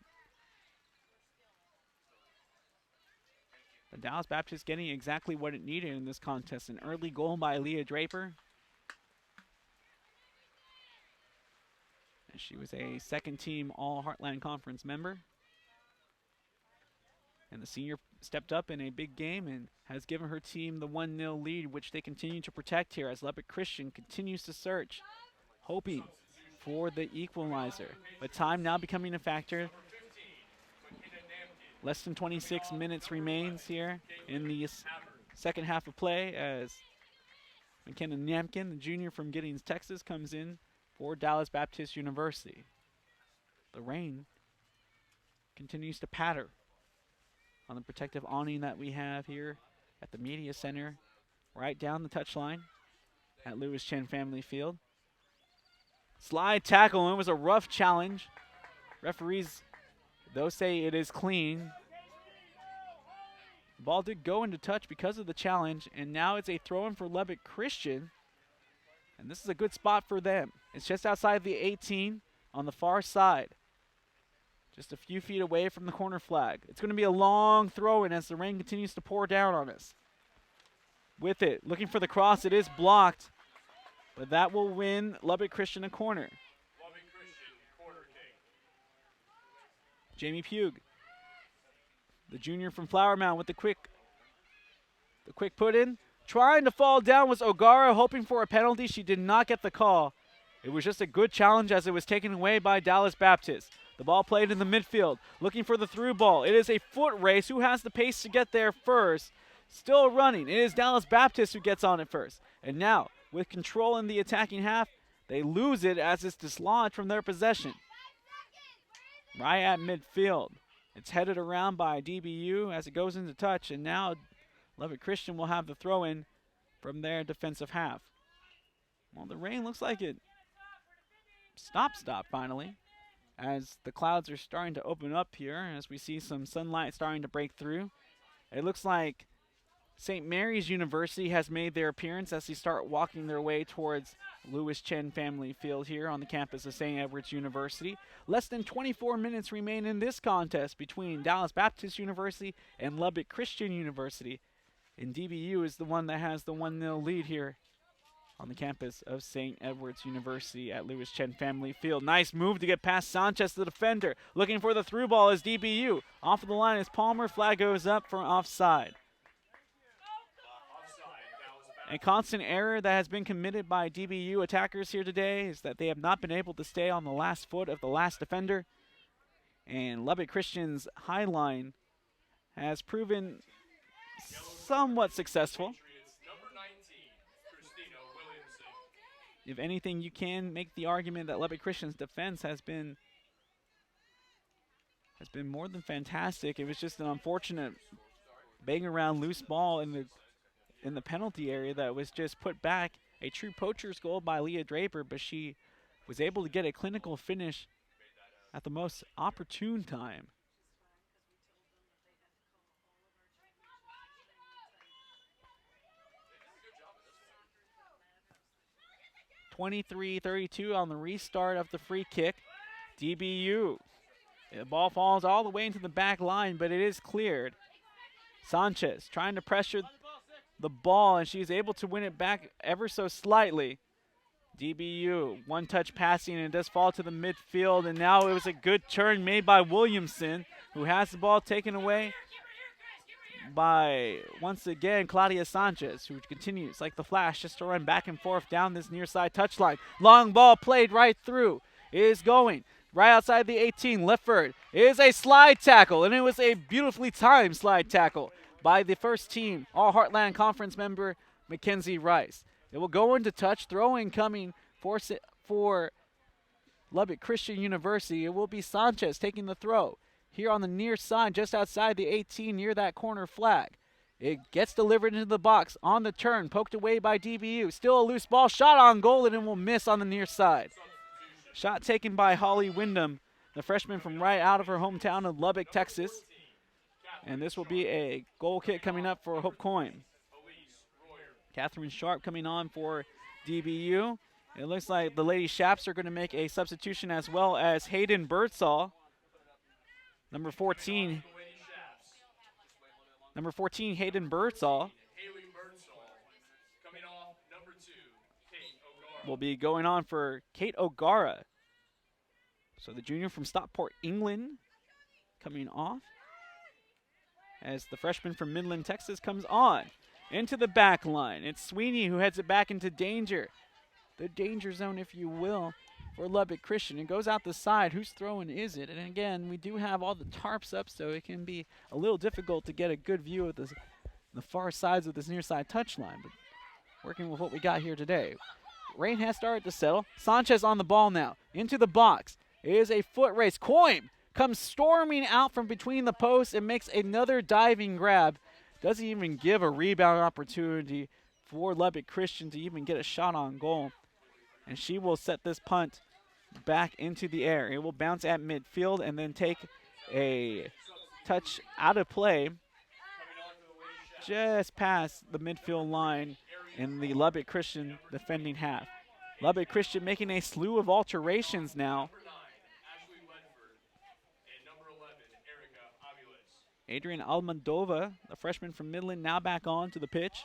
But Dallas Baptist getting exactly what it needed in this contest. An early goal by Leah Draper. And she was a second team All Heartland Conference member. And the senior stepped up in a big game and has given her team the 1-0 lead, which they continue to protect here as Lubbock Christian continues to search, hoping for the equalizer. But time now becoming a factor. Less than 26 minutes remains here in the second half of play as McKenna Namkin, the junior from Giddings, Texas, comes in for Dallas Baptist University. The rain continues to patter on the protective awning that we have here at the Media Center, right down the touchline at Lewis Chen Family Field. Slide tackle, and it was a rough challenge. Referees, they'll say it is clean. The ball did go into touch because of the challenge, and now it's a throw-in for Lubbock Christian. And this is a good spot for them. It's just outside the 18 on the far side. Just a few feet away from the corner flag. It's going to be a long throw-in as the rain continues to pour down on us. With it, looking for the cross, it is blocked. But that will win Lubbock Christian a corner. Jamie Pugh, the junior from Flower Mound, with the quick put in. Trying to fall down was O'Gara, hoping for a penalty. She did not get the call. It was just a good challenge as it was taken away by Dallas Baptist. The ball played in the midfield, looking for the through ball. It is a foot race. Who has the pace to get there first? Still running. It is Dallas Baptist who gets on it first. And now, with control in the attacking half, they lose it as it's dislodged from their possession. Right at midfield. It's headed around by DBU as it goes into touch, and now Lubbock Christian will have the throw-in from their defensive half. Well, the rain looks like it stopped finally, as the clouds are starting to open up here, as we see some sunlight starting to break through. It looks like St. Mary's University has made their appearance as they start walking their way towards Lewis Chen Family Field here on the campus of St. Edward's University. Less than 24 minutes remain in this contest between Dallas Baptist University and Lubbock Christian University. And DBU is the one that has the 1-0 lead here on the campus of St. Edward's University at Lewis Chen Family Field. Nice move to get past Sanchez, the defender. Looking for the through ball is DBU. Off of the line is Palmer. Flag goes up for offside. A constant error that has been committed by DBU attackers here today is that they have not been able to stay on the last foot of the last defender. And Lubbock Christian's high line has proven somewhat successful. If anything, you can make the argument that Lubbock Christian's defense has been more than fantastic. It was just an unfortunate bang around loose ball in the penalty area that was just put back. A true poacher's goal by Leah Draper, but she was able to get a clinical finish at the most opportune time. (23-32) on the restart of the free kick. DBU. The ball falls all the way into the back line, but it is cleared. Sanchez trying to pressure the ball, and she's able to win it back ever so slightly. DBU, one-touch passing, and it does fall to the midfield, and now it was a good turn made by Williamson, who has the ball taken away by, once again, Claudia Sanchez, who continues like the flash just to run back and forth down this near side touchline. Long ball played right through. It is going right outside the 18. Lifford is a slide tackle, and it was a beautifully timed slide tackle by the first team All Heartland Conference member Mackenzie Rice. It will go into touch, throw-in coming for Lubbock Christian University. It will be Sanchez taking the throw here on the near side, just outside the 18, near that corner flag. It gets delivered into the box on the turn, poked away by DBU. Still a loose ball, shot on goal, and it will miss on the near side. Shot taken by Holly Wyndham, the freshman from right out of her hometown of Lubbock, Texas. And this will be a goal kick coming up for Hope Coyne. Catherine Sharp coming on for DBU. It looks like the Lady Shaps are going to make a substitution, as well as Hayden Birdsall. Number 14, Hayden Birdsall will be going on for Kate O'Gara. So the junior from Stockport, England, coming off, as the freshman from Midland, Texas, comes on into the back line. It's Sweeney who heads it back into danger. The danger zone, if you will, for Lubbock Christian. It goes out the side. Whose throwing is it? And again, we do have all the tarps up, so it can be a little difficult to get a good view of the far sides of this near side touchline. But working with what we got here today. Rain has started to settle. Sanchez on the ball now. Into the box. It is a foot race. Coyne comes storming out from between the posts and makes another diving grab. Doesn't even give a rebound opportunity for Lubbock Christian to even get a shot on goal. And she will set this punt back into the air. It will bounce at midfield and then take a touch out of play just past the midfield line in the Lubbock Christian defending half. Lubbock Christian making a slew of alterations now. Adrian Almondova, the freshman from Midland, now back on to the pitch.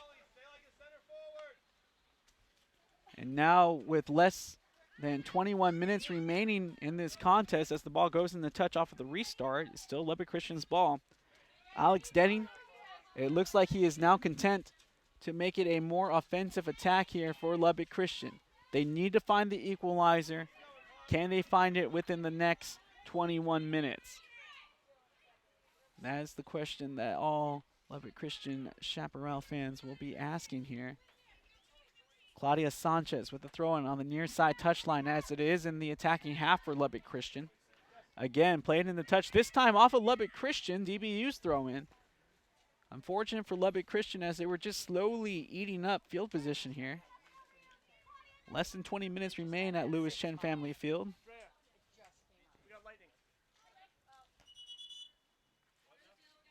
And now with less than 21 minutes remaining in this contest, as the ball goes in the touch off of the restart, it's still Lubbock Christian's ball. Alex Denning, it looks like he is now content to make it a more offensive attack here for Lubbock Christian. They need to find the equalizer. Can they find it within the next 21 minutes? That is the question that all Lubbock Christian Chaparral fans will be asking here. Claudia Sanchez with the throw-in on the near side touchline, as it is in the attacking half for Lubbock Christian. Again, playing in the touch. This time off of Lubbock Christian, DBU's throw in. Unfortunate for Lubbock Christian as they were just slowly eating up field position here. Less than 20 minutes remain at Lewis Chen Family Field.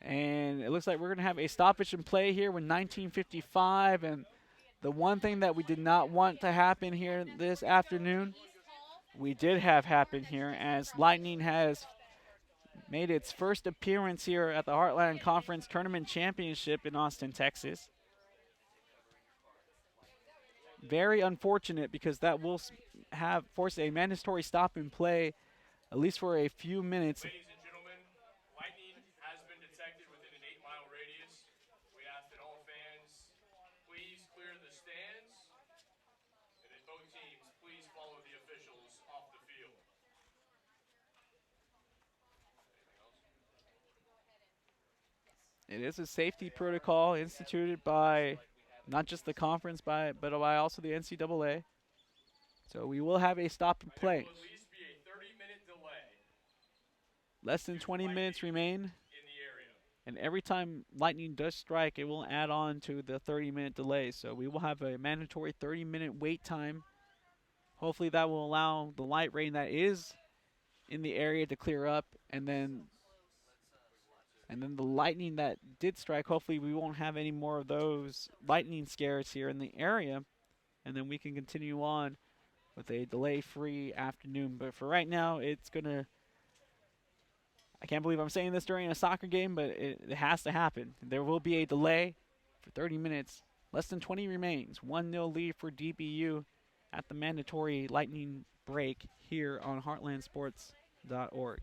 And it looks like we're going to have a stoppage in play here with 19:55. And the one thing that we did not want to happen here this afternoon, we did have happen here as Lightning has made its first appearance here at the Heartland Conference Tournament Championship in Austin, Texas. Very unfortunate because that will have forced a mandatory stop and play at least for a few minutes. Ladies and gentlemen, lightning has been detected within an 8-mile radius. We ask that all fans please clear the stands, and that both teams please follow the officials off the field. It is a safety protocol instituted by not just the conference, but by also the NCAA. So we will have a stop and play. There will at least be a 30-minute delay Less than 20 minutes remain. in the area. And every time Lightning does strike, it will add on to the 30-minute delay. So we will have a mandatory 30-minute wait time. Hopefully that will allow the light rain that is in the area to clear up. And then the lightning that did strike, hopefully we won't have any more of those lightning scares here in the area. And then we can continue on with a delay-free afternoon. But for right now, it's going to... I can't believe I'm saying this during a soccer game, but it has to happen. There will be a delay for 30 minutes. Less than 20 remains. 1-0 lead for DBU at the mandatory lightning break here on heartlandsports.org.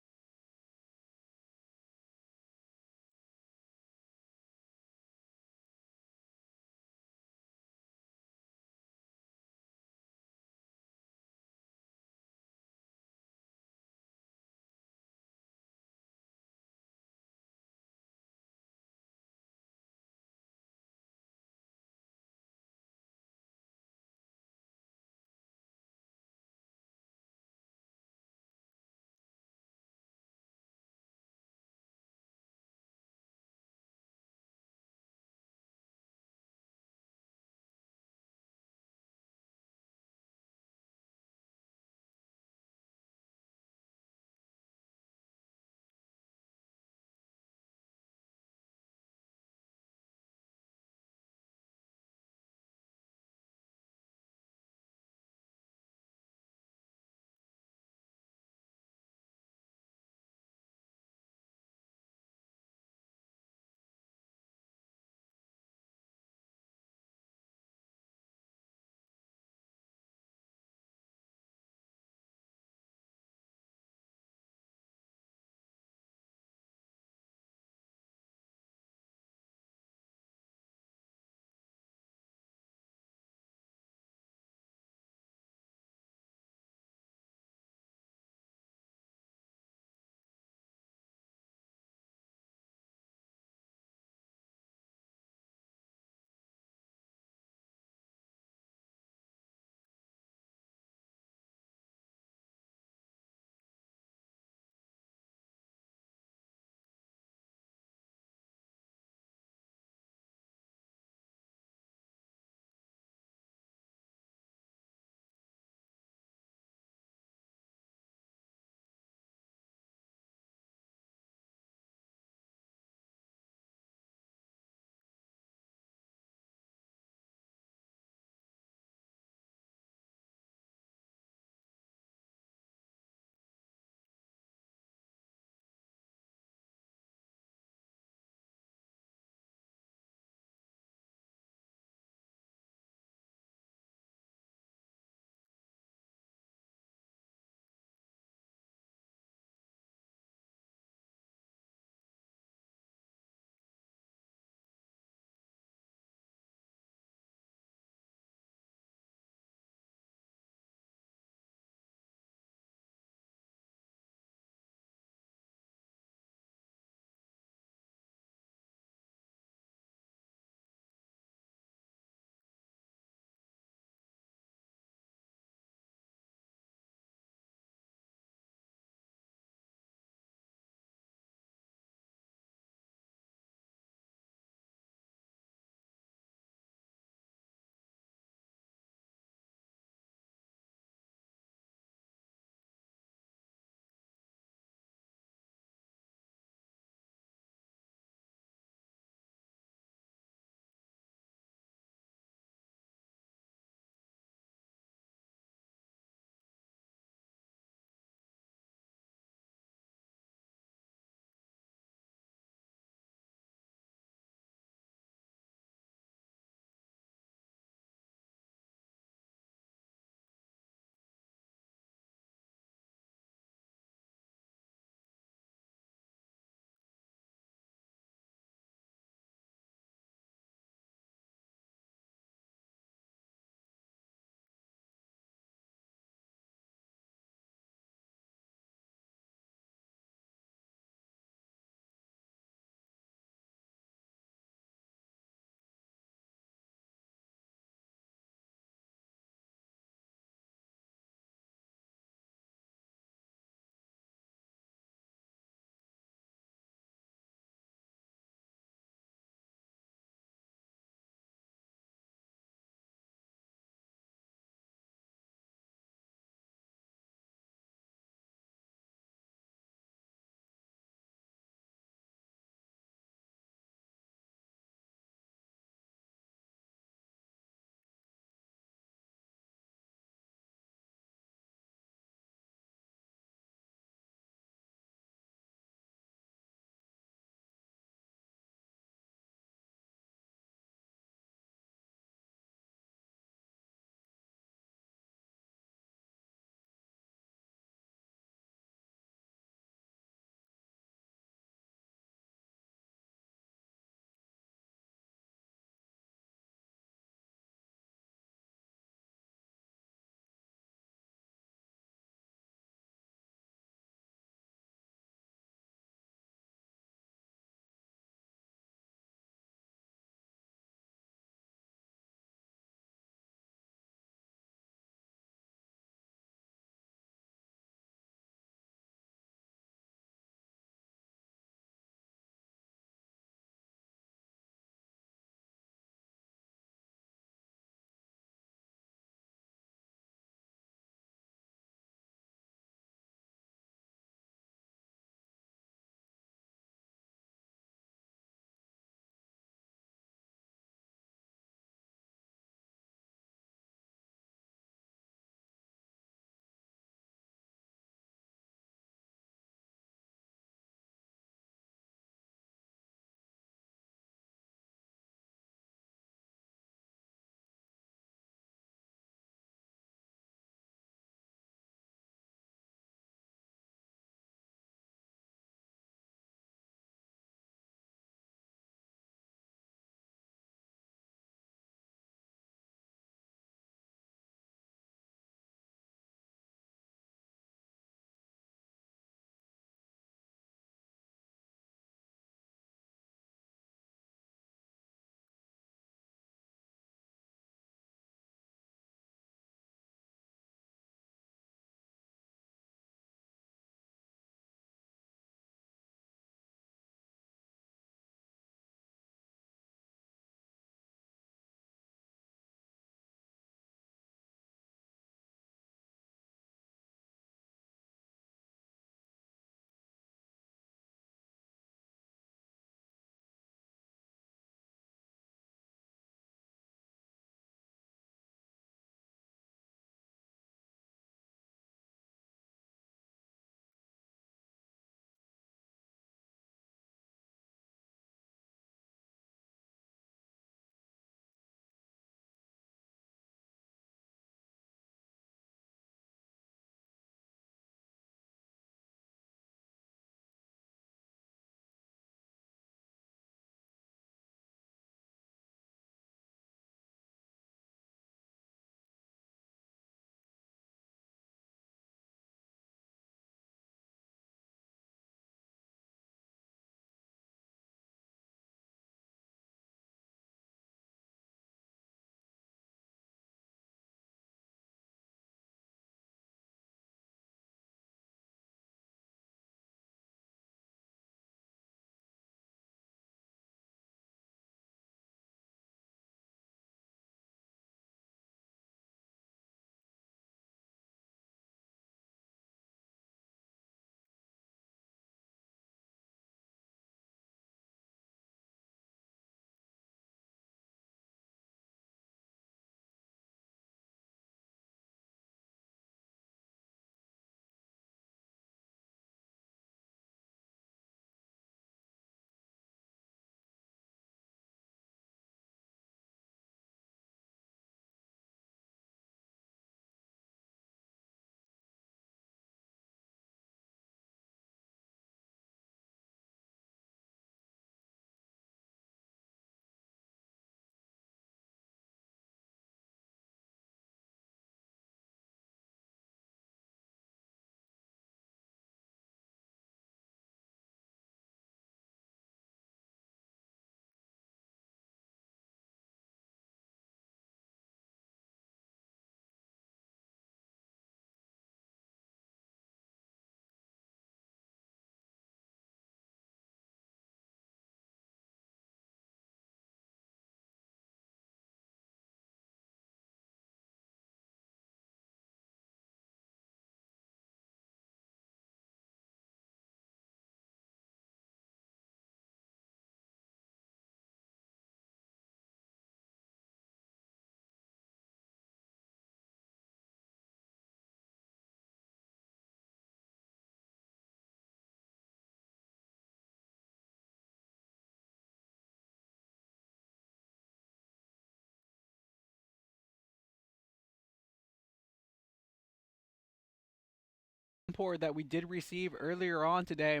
downpour that we did receive earlier on today.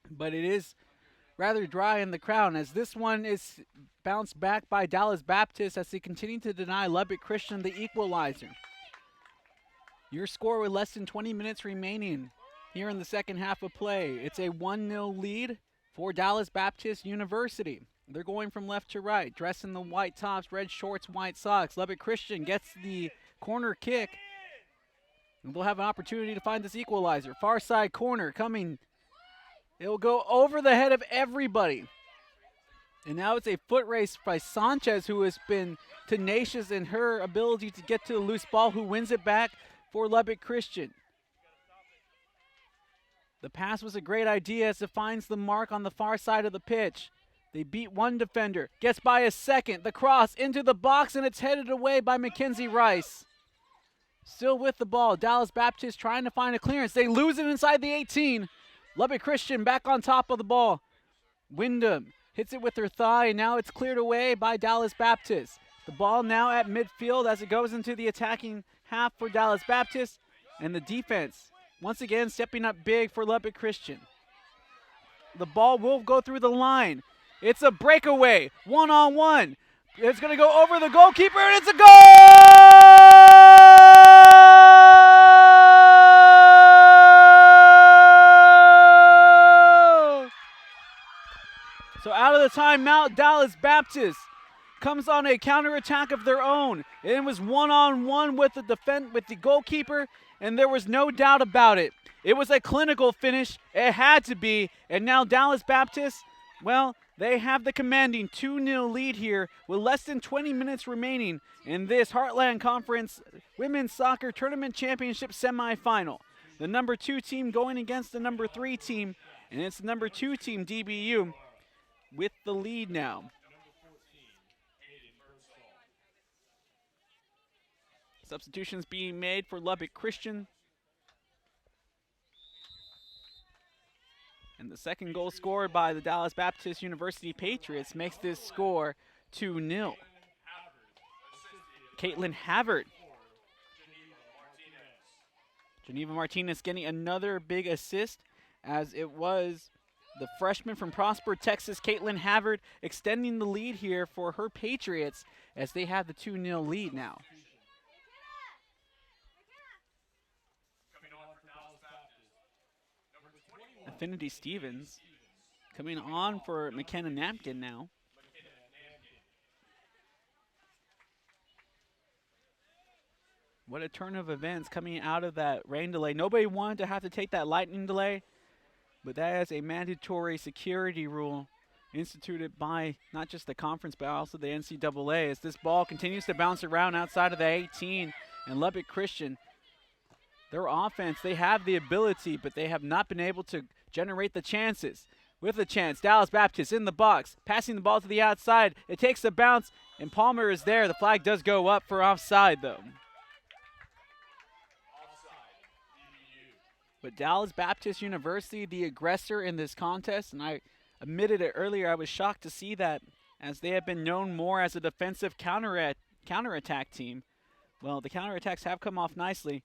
But it is rather dry in the crowd as this one is bounced back by Dallas Baptist as they continue to deny Lubbock Christian the equalizer. Your score with less than 20 minutes remaining here in the second half of play. It's a 1-0 lead for Dallas Baptist University. They're going from left to right, dressed in the white tops, red shorts, white socks. Lubbock Christian gets the corner kick. And they'll have an opportunity to find this equalizer. Far side corner coming. It'll go over the head of everybody. And now it's a foot race by Sanchez, who has been tenacious in her ability to get to the loose ball, who wins it back for Lubbock Christian. The pass was a great idea as it finds the mark on the far side of the pitch. They beat one defender, gets by a second, the cross into the box, and it's headed away by Mackenzie Rice. Still with the ball, Dallas Baptist trying to find a clearance. They lose it inside the 18. Lubbock Christian back on top of the ball. Wyndham hits it with her thigh, and now it's cleared away by Dallas Baptist. The ball now at midfield as it goes into the attacking half for Dallas Baptist, and the defense once again stepping up big for Lubbock Christian. The ball will go through the line. It's a breakaway, one-on-one. It's going to go over the goalkeeper, and it's a goal! So out of the timeout, Dallas Baptist comes on a counterattack of their own. It was one-on-one with the goalkeeper, and there was no doubt about it. It was a clinical finish. It had to be. And now Dallas Baptist, well, they have the commanding 2-0 lead here with less than 20 minutes remaining in this Heartland Conference Women's Soccer Tournament Championship semifinal. The number 2 team going against the number 3 team, and it's the number 2 team, DBU, with the lead now. Substitutions being made for Lubbock Christian. And the second goal scored by the Dallas Baptist University Patriots makes this score 2-0. Caitlin Havert. Geneva Martinez getting another big assist, as it was the freshman from Prosper, Texas, Caitlin Havert, extending the lead here for her Patriots as they have the 2-0 lead now. Affinity Stevens coming on for McKenna Napkin now. What a turn of events coming out of that rain delay. Nobody wanted to have to take that lightning delay, but that is a mandatory security rule instituted by not just the conference but also the NCAA, as this ball continues to bounce around outside of the 18. And Lubbock Christian, their offense, they have the ability, but they have not been able to generate the chances. With a chance, Dallas Baptist in the box, passing the ball to the outside. It takes a bounce, and Palmer is there. The flag does go up for offside, though. But Dallas Baptist University, the aggressor in this contest, and I admitted it earlier, I was shocked to see that, as they have been known more as a defensive counterattack team. Well, the counterattacks have come off nicely,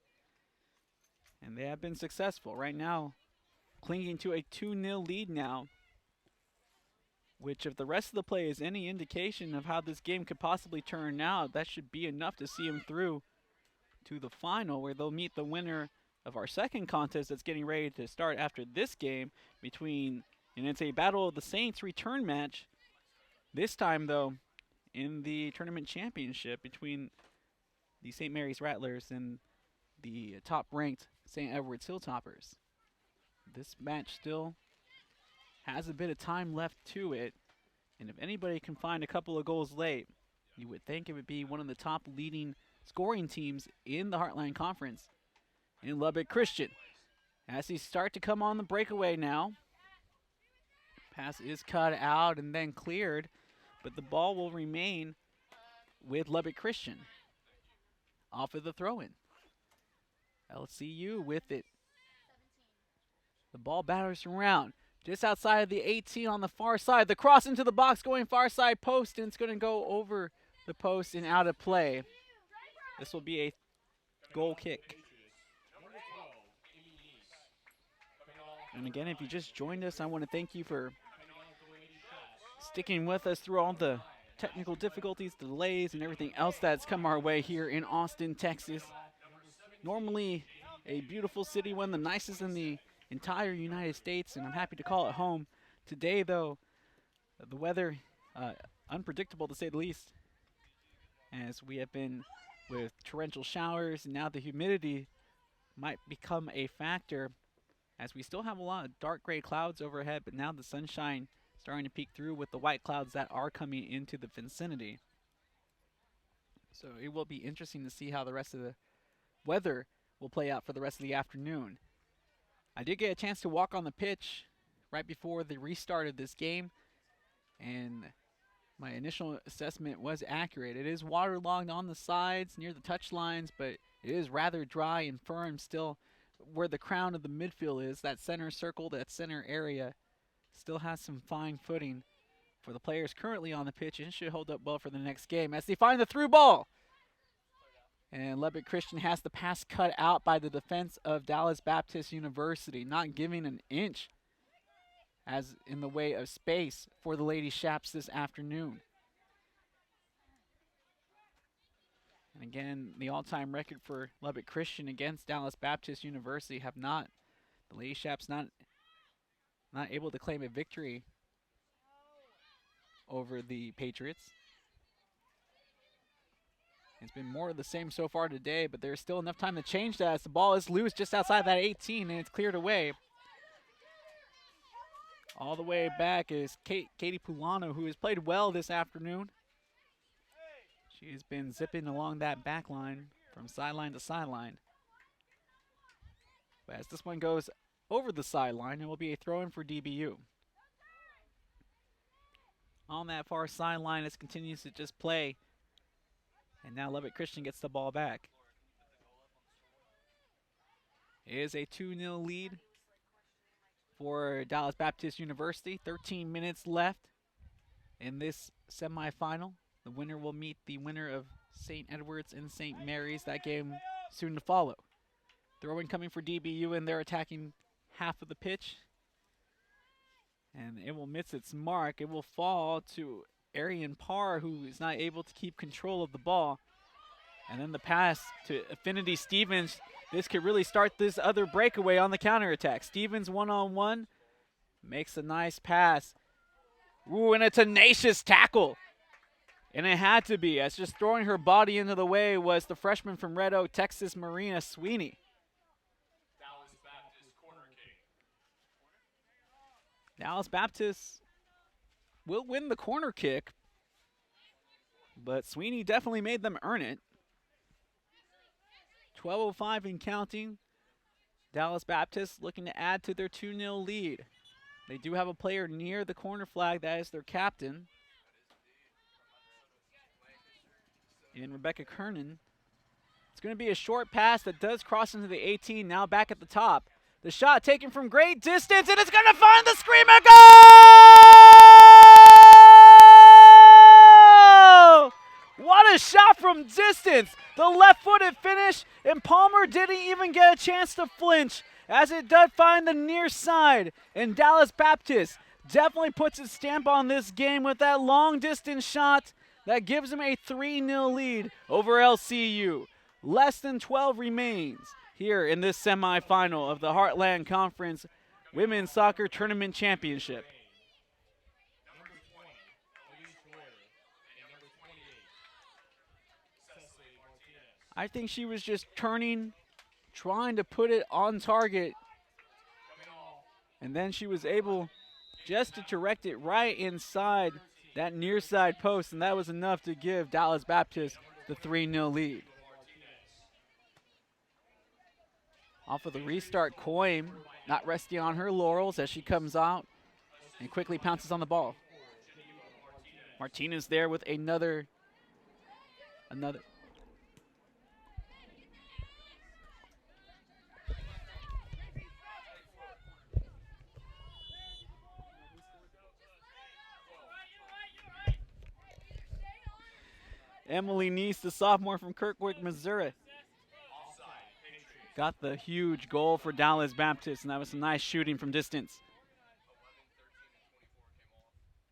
and they have been successful. Right now, clinging to a 2-0 lead now, which if the rest of the play is any indication of how this game could possibly turn out, that should be enough to see them through to the final, where they'll meet the winner of our second contest that's getting ready to start after this game between, and it's a Battle of the Saints return match, this time though in the tournament championship between the St. Mary's Rattlers and the top-ranked St. Edward's Hilltoppers. This match still has a bit of time left to it, and if anybody can find a couple of goals late, you would think it would be one of the top leading scoring teams in the Heartland Conference in Lubbock Christian. As they start to come on the breakaway now, pass is cut out and then cleared, but the ball will remain with Lubbock Christian off of the throw-in. LCU with it. The ball batters around just outside of the 18 on the far side. The cross into the box going far side post, and it's going to go over the post and out of play. This will be a goal kick. And again, if you just joined us, I want to thank you for sticking with us through all the technical difficulties, delays, and everything else that's come our way here in Austin, Texas. Normally a beautiful city, one of the nicest in the entire United States, and I'm happy to call it home. Today, though, the weather unpredictable to say the least, as we have been with torrential showers, and now the humidity might become a factor, as we still have a lot of dark gray clouds overhead, but now the sunshine starting to peek through with the white clouds that are coming into the vicinity. So it will be interesting to see how the rest of the weather will play out for the rest of the afternoon. I did get a chance to walk on the pitch right before the restart of this game, and my initial assessment was accurate. It is waterlogged on the sides near the touch lines, but it is rather dry and firm still where the crown of the midfield is. That center circle, that center area, still has some fine footing for the players currently on the pitch, and should hold up well for the next game as they find the through ball. And Lubbock Christian has the pass cut out by the defense of Dallas Baptist University, not giving an inch as in the way of space for the Lady Shaps this afternoon. And again, the all-time record for Lubbock Christian against Dallas Baptist University the Lady Shaps not able to claim a victory over the Patriots. It's been more of the same so far today, but there's still enough time to change that as the ball is loose just outside that 18 and it's cleared away. All the way back is Katie Pulano, who has played well this afternoon. She has been zipping along that back line from sideline to sideline. But as this one goes over the sideline, it will be a throw-in for DBU. On that far sideline, it continues to just play. And now Lubbock Christian gets the ball back. It is a 2-0 lead for Dallas Baptist University. 13 minutes left in this semifinal. The winner will meet the winner of St. Edward's and St. Mary's. That game soon to follow. Throw-in coming for DBU, and they're attacking half of the pitch. And it will miss its mark. It will fall to Arian Parr, who is not able to keep control of the ball. And then the pass to Affinity Stevens. This could really start this other breakaway on the counterattack. Stevens one-on-one makes a nice pass. Ooh, and a tenacious tackle. And it had to be, as just throwing her body into the way was the freshman from Red Oak, Texas, Marina Sweeney. Dallas Baptist corner kick. Dallas Baptist will win the corner kick, but Sweeney definitely made them earn it. 12:05 and counting. Dallas Baptist looking to add to their 2-0 lead. They do have a player near the corner flag that is their captain, in Rebecca Kernan. It's going to be a short pass that does cross into the 18, now back at the top. The shot taken from great distance, and it's going to find the screamer goal! What a shot from distance! The left-footed finish, and Palmer didn't even get a chance to flinch, as it did find the near side. And Dallas Baptist definitely puts its stamp on this game with that long-distance shot that gives them a 3-0 lead over LCU. Less than 12 remains here in this semifinal of the Heartland Conference Women's Soccer Tournament Championship. Number 20, Elise Guerrero, and number 28, Cecily Martinez. I think she was just turning, trying to put it on target, and then she was able just to direct it right inside that near side post, and that was enough to give Dallas Baptist the 3-0 lead. Off of the restart, Coyne not resting on her laurels as she comes out and quickly pounces on the ball. Martinez there with another. Emily Neese, the sophomore from Kirkwood, Missouri. got the huge goal for Dallas Baptist, and that was some nice shooting from distance.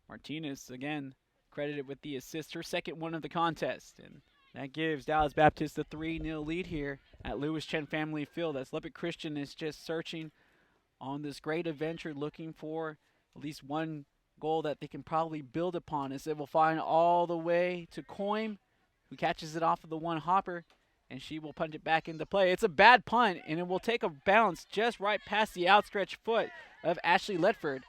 Martinez, again, credited with the assist, her second one of the contest. And that gives Dallas Baptist a 3-0 lead here at Lewis Chen Family Field, as Lubbock Christian is just searching on this great adventure, looking for at least one goal that they can probably build upon, as it will find all the way to Coim, who catches it off of the one hopper, and she will punt it back into play. It's a bad punt, and it will take a bounce just right past the outstretched foot of Ashley Ledford.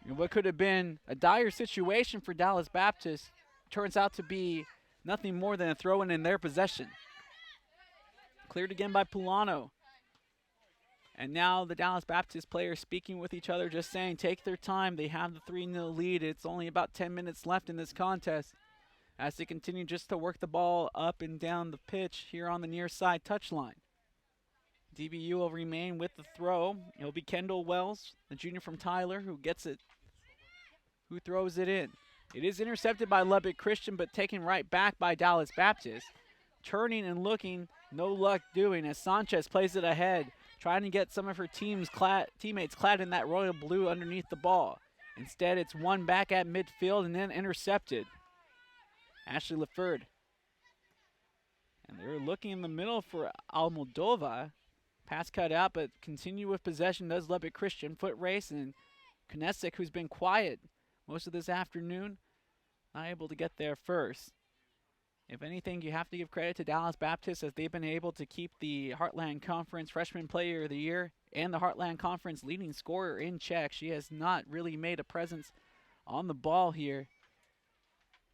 And what could have been a dire situation for Dallas Baptist turns out to be nothing more than a throw-in their possession. Cleared again by Pulano. And now the Dallas Baptist players speaking with each other, just saying take their time. They have the 3-0 lead. It's only about 10 minutes left in this contest as they continue just to work the ball up and down the pitch here on the near side touchline. DBU will remain with the throw. It'll be Kendall Wells, the junior from Tyler, who gets it, who throws it in. It is intercepted by Lubbock Christian, but taken right back by Dallas Baptist. Turning and looking, no luck doing, as Sanchez plays it ahead, trying to get some of her teammates clad in that royal blue underneath the ball. Instead, it's one back at midfield and then intercepted. Ashley Leford. And they're looking in the middle for Almoldova. Pass cut out, but continue with possession does Lubbock Christian. Foot race, and Knesek, who's been quiet most of this afternoon, not able to get there first. If anything, you have to give credit to Dallas Baptist, as they've been able to keep the Heartland Conference Freshman Player of the Year and the Heartland Conference leading scorer in check. She has not really made a presence on the ball here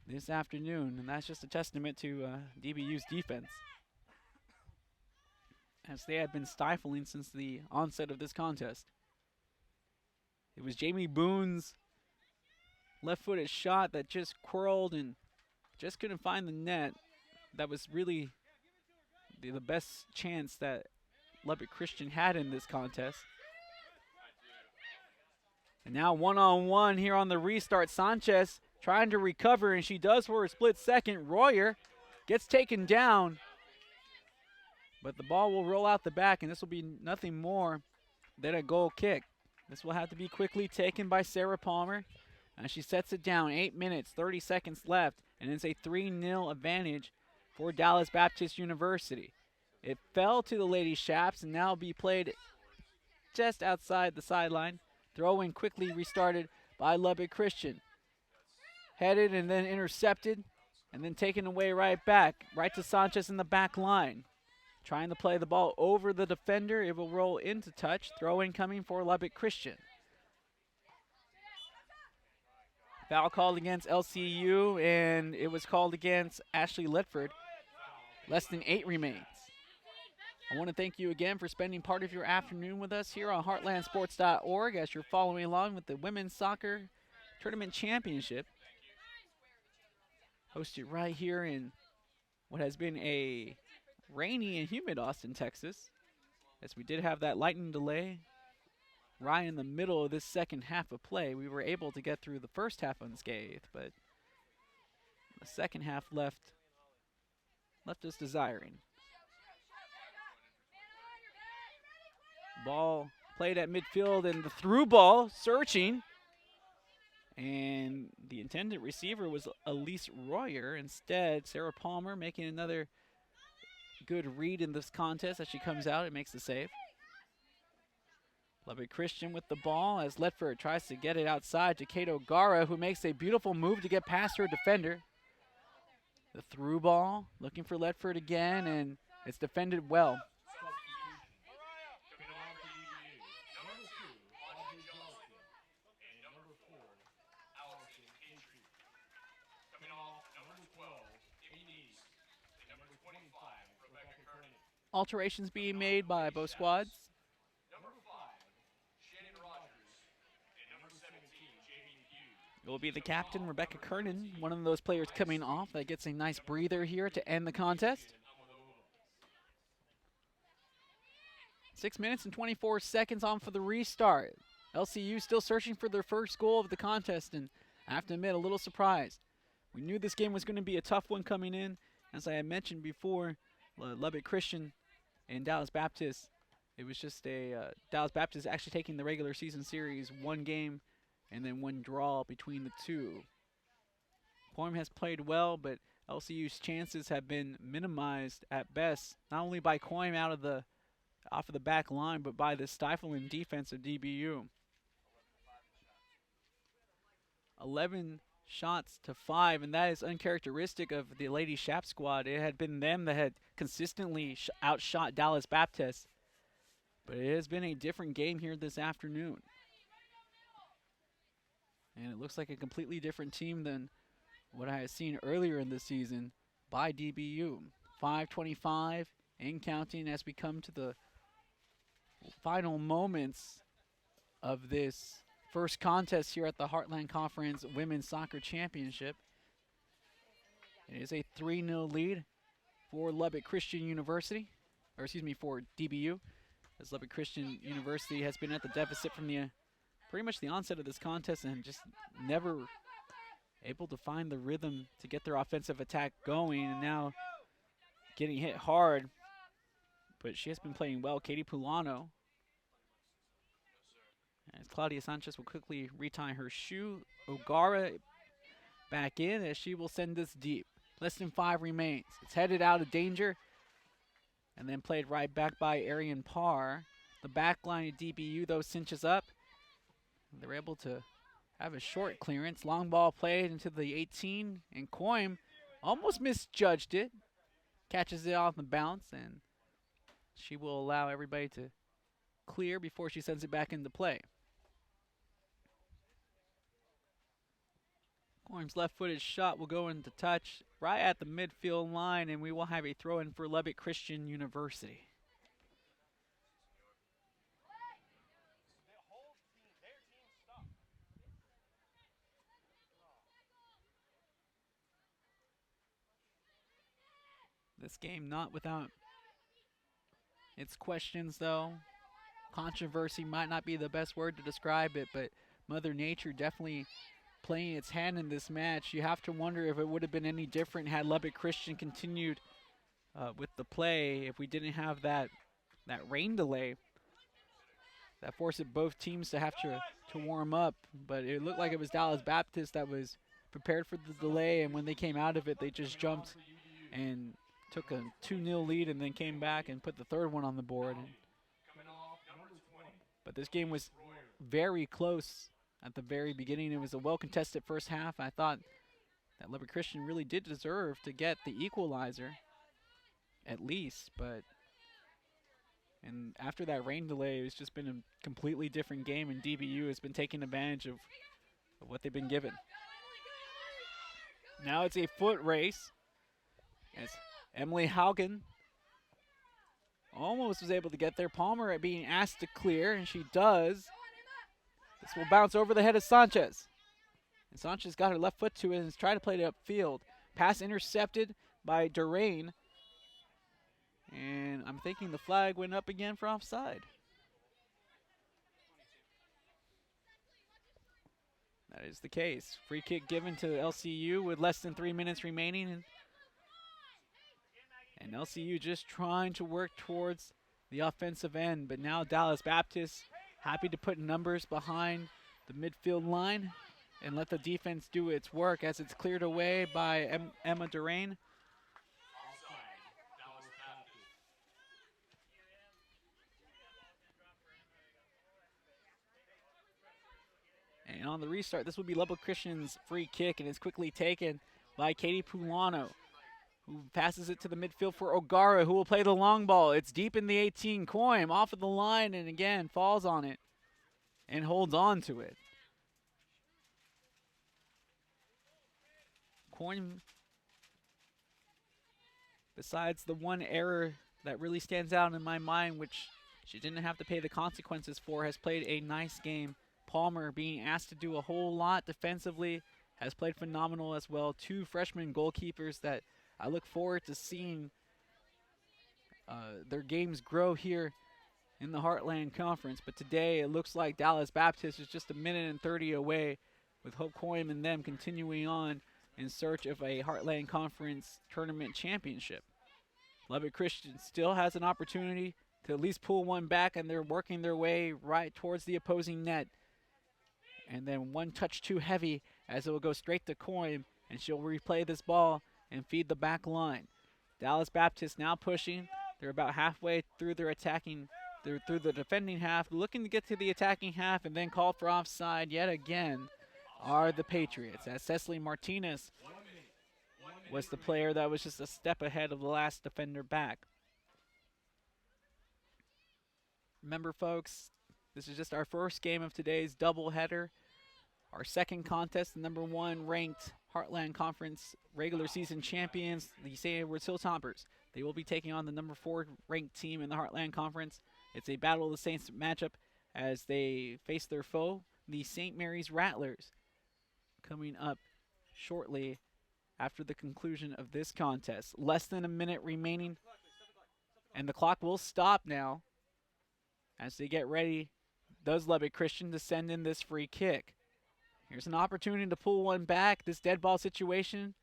this afternoon, and that's just a testament to DBU's defense, as they have been stifling since the onset of this contest. It was Jamie Boone's left-footed shot that just curled and just couldn't find the net. That was really the best chance that Lubbock Christian had in this contest. And now one-on-one here on the restart. Sanchez trying to recover, and she does for a split second. Royer gets taken down, but the ball will roll out the back, and this will be nothing more than a goal kick. This will have to be quickly taken by Sarah Palmer, and she sets it down. 8 minutes, 30 seconds left, and it's a 3-0 advantage for Dallas Baptist University. It fell to the Lady Shaps, and now will be played just outside the sideline. Throw-in quickly restarted by Lubbock Christian. Headed and then intercepted, and then taken away right back, right to Sanchez in the back line. Trying to play the ball over the defender. It will roll into touch. Throw-in coming for Lubbock Christian. Foul called against LCU, and it was called against Ashley Ledford. Less than 8 remains. I want to thank you again for spending part of your afternoon with us here on heartlandsports.org as you're following along with the Women's Soccer Tournament Championship, hosted right here in what has been a rainy and humid Austin, Texas, as we did have that lightning delay right in the middle of this second half of play. We were able to get through the first half unscathed, but the second half left us desiring. Ball played at midfield, and the through ball searching, and the intended receiver was Elise Royer. Instead, Sarah Palmer making another good read in this contest as she comes out and makes the save. Lubbock Christian with the ball as Ledford tries to get it outside to Kato Gara, who makes a beautiful move to get past her defender. The through ball, looking for Ledford again, and it's defended well. Alterations being made by both squads. It will be the captain, Rebecca Kernan, one of those players coming off that gets a nice breather here to end the contest. 6 minutes and 24 seconds on for the restart. LCU still searching for their first goal of the contest, and I have to admit, a little surprised. We knew this game was going to be a tough one coming in. As I had mentioned before, Lubbock Christian And Dallas Baptist, it was just a Dallas Baptist actually taking the regular season series one game and then one draw between the two. Quorum has played well, but LCU's chances have been minimized at best, not only by Quorum off of the back line, but by the stifling defense of DBU. 11 shots to 5, and that is uncharacteristic of the Lady Shap squad. It had been them that had consistently outshot Dallas Baptist, but it has been a different game here this afternoon. And it looks like a completely different team than what I had seen earlier in the season by DBU. 5:25 and counting as we come to the final moments of this first contest here at the Heartland Conference Women's Soccer Championship. It is a 3-0 lead for Lubbock Christian University, or excuse me, for DBU, as Lubbock Christian University has been at the deficit from the pretty much the onset of this contest and just never able to find the rhythm to get their offensive attack going, and now getting hit hard. But she has been playing well. Katie Pulano. As Claudia Sanchez will quickly retie her shoe. O'Gara back in as she will send this deep. Less than 5 remains. It's headed out of danger and then played right back by Arian Parr. The back line of DBU, though, cinches up. They're able to have a short clearance. Long ball played into the 18, and Coim almost misjudged it. Catches it off the bounce, and she will allow everybody to clear before she sends it back into play. Coim's left-footed shot will go into touch right at the midfield line, and we will have a throw-in for Lubbock Christian University. This game not without its questions, though. Controversy might not be the best word to describe it, but Mother Nature definitely playing its hand in this match. You have to wonder if it would have been any different had Lubbock Christian continued with the play, if we didn't have that rain delay that forced both teams to have to warm up. But it looked like it was Dallas Baptist that was prepared for the delay, and when they came out of it, they just jumped and took a 2-0 lead and then came back and put the third one on the board. But this game was very close at the very beginning. It was a well-contested first half. I thought that Lubbock Christian really did deserve to get the equalizer, at least. And after that rain delay, it's just been a completely different game, and DBU has been taking advantage of what they've been given. Now it's a foot race. As Emily Haugen almost was able to get there. Palmer being asked to clear, and she does. This will bounce over the head of Sanchez. And Sanchez got her left foot to it and is trying to play it upfield. Pass intercepted by Durain. And I'm thinking the flag went up again for offside. That is the case. Free kick given to LCU with less than 3 minutes remaining. And LCU just trying to work towards the offensive end. But now Dallas Baptist happy to put numbers behind the midfield line and let the defense do its work as it's cleared away by Emma Durain. And on the restart, this will be Lubbock Christian's free kick, and it's quickly taken by Katie Pulano, who passes it to the midfield for O'Gara, who will play the long ball. It's deep in the 18. Coim off of the line and again falls on it and holds on to it. Coim, besides the one error that really stands out in my mind, which she didn't have to pay the consequences for, has played a nice game. Palmer being asked to do a whole lot defensively has played phenomenal as well. 2 freshman goalkeepers that I look forward to seeing their games grow here in the Heartland Conference. But today it looks like Dallas Baptist is just a minute and 30 away, with Hope Coim and them continuing on in search of a Heartland Conference tournament championship. Lubbock Christian still has an opportunity to at least pull one back, and they're working their way right towards the opposing net. And then one touch too heavy as it will go straight to Coin, and she'll replay this ball and feed the back line. Dallas Baptist now pushing. They're about halfway through their attacking, through the defending half, looking to get to the attacking half, and then called for offside yet again are the Patriots, as Cecily Martinez was the player that was just a step ahead of the last defender back. Remember, folks, this is just our first game of today's doubleheader. Our second contest, the number 1 ranked Heartland Conference regular season champions, the St. Edwards Hilltoppers. They will be taking on the number 4 ranked team in the Heartland Conference. It's a Battle of the Saints matchup as they face their foe, the St. Mary's Rattlers, coming up shortly after the conclusion of this contest. Less than a minute remaining, and the clock will stop now as they get ready, does Lubbock Christian, to send in this free kick. Here's an opportunity to pull one back. This dead ball situation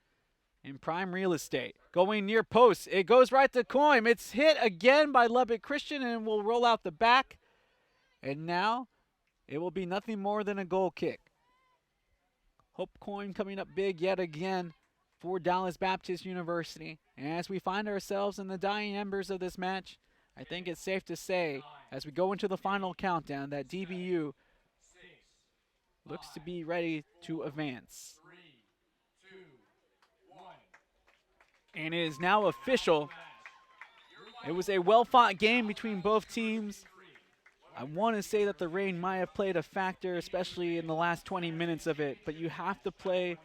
in prime real estate. Going near post. It goes right to Coim. It's hit again by Lubbock Christian and will roll out the back. And now it will be nothing more than a goal kick. Hope Coim coming up big yet again for Dallas Baptist University. And as we find ourselves in the dying embers of this match, I think it's safe to say, as we go into the final countdown, that DBU looks to be ready to advance. And it is now official. It was a well-fought game between both teams. I want to say that the rain might have played a factor, especially in the last 20 minutes of it, but you have to play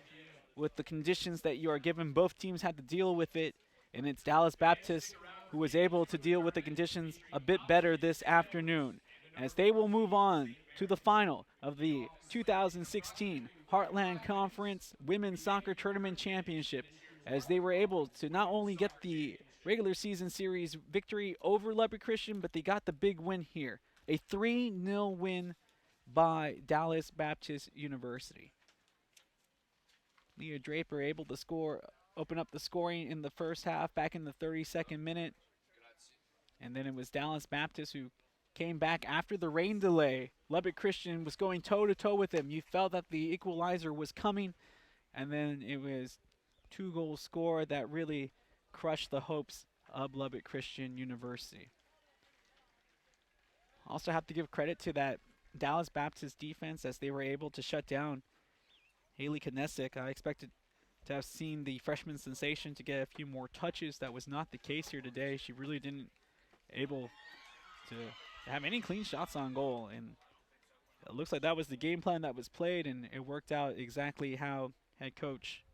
with the conditions that you are given. Both teams had to deal with it, and it's Dallas Baptist who was able to deal with the conditions a bit better this afternoon, as they will move on to the final of the 2016 Heartland Conference Women's Soccer Tournament Championship, as they were able to not only get the regular season series victory over Lubbock Christian, but they got the big win here. A 3-0 win by Dallas Baptist University. Leah Draper able to score, open up the scoring in the first half, back in the 32nd minute. And then it was Dallas Baptist who came back after the rain delay. Lubbock Christian was going toe-to-toe with them. You felt that the equalizer was coming, and then it was 2-goal score that really crushed the hopes of Lubbock Christian University. Also have to give credit to that Dallas Baptist defense, as they were able to shut down Haley Kinesic. I expected to have seen the freshman sensation to get a few more touches. That was not the case here today. She really didn't able to have any clean shots on goal, and it looks like that was the game plan that was played, and it worked out exactly how head coach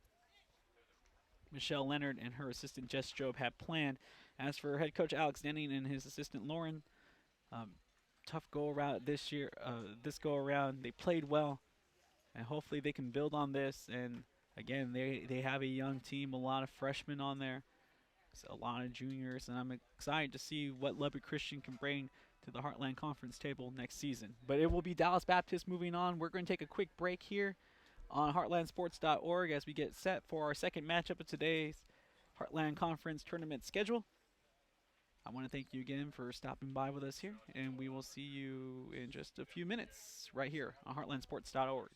Michelle Leonard and her assistant Jess Jobe had planned. As for head coach Alex Denning and his assistant Lauren, tough go around this year. This go around, they played well, and hopefully they can build on this. And again, they have a young team, a lot of freshmen on there, so a lot of juniors, and I'm excited to see what Lubbock Christian can bring to the Heartland Conference table next season. But it will be Dallas Baptist moving on. We're going to take a quick break here on heartlandsports.org as we get set for our second matchup of today's Heartland Conference tournament schedule. I want to thank you again for stopping by with us here, and we will see you in just a few minutes right here on heartlandsports.org.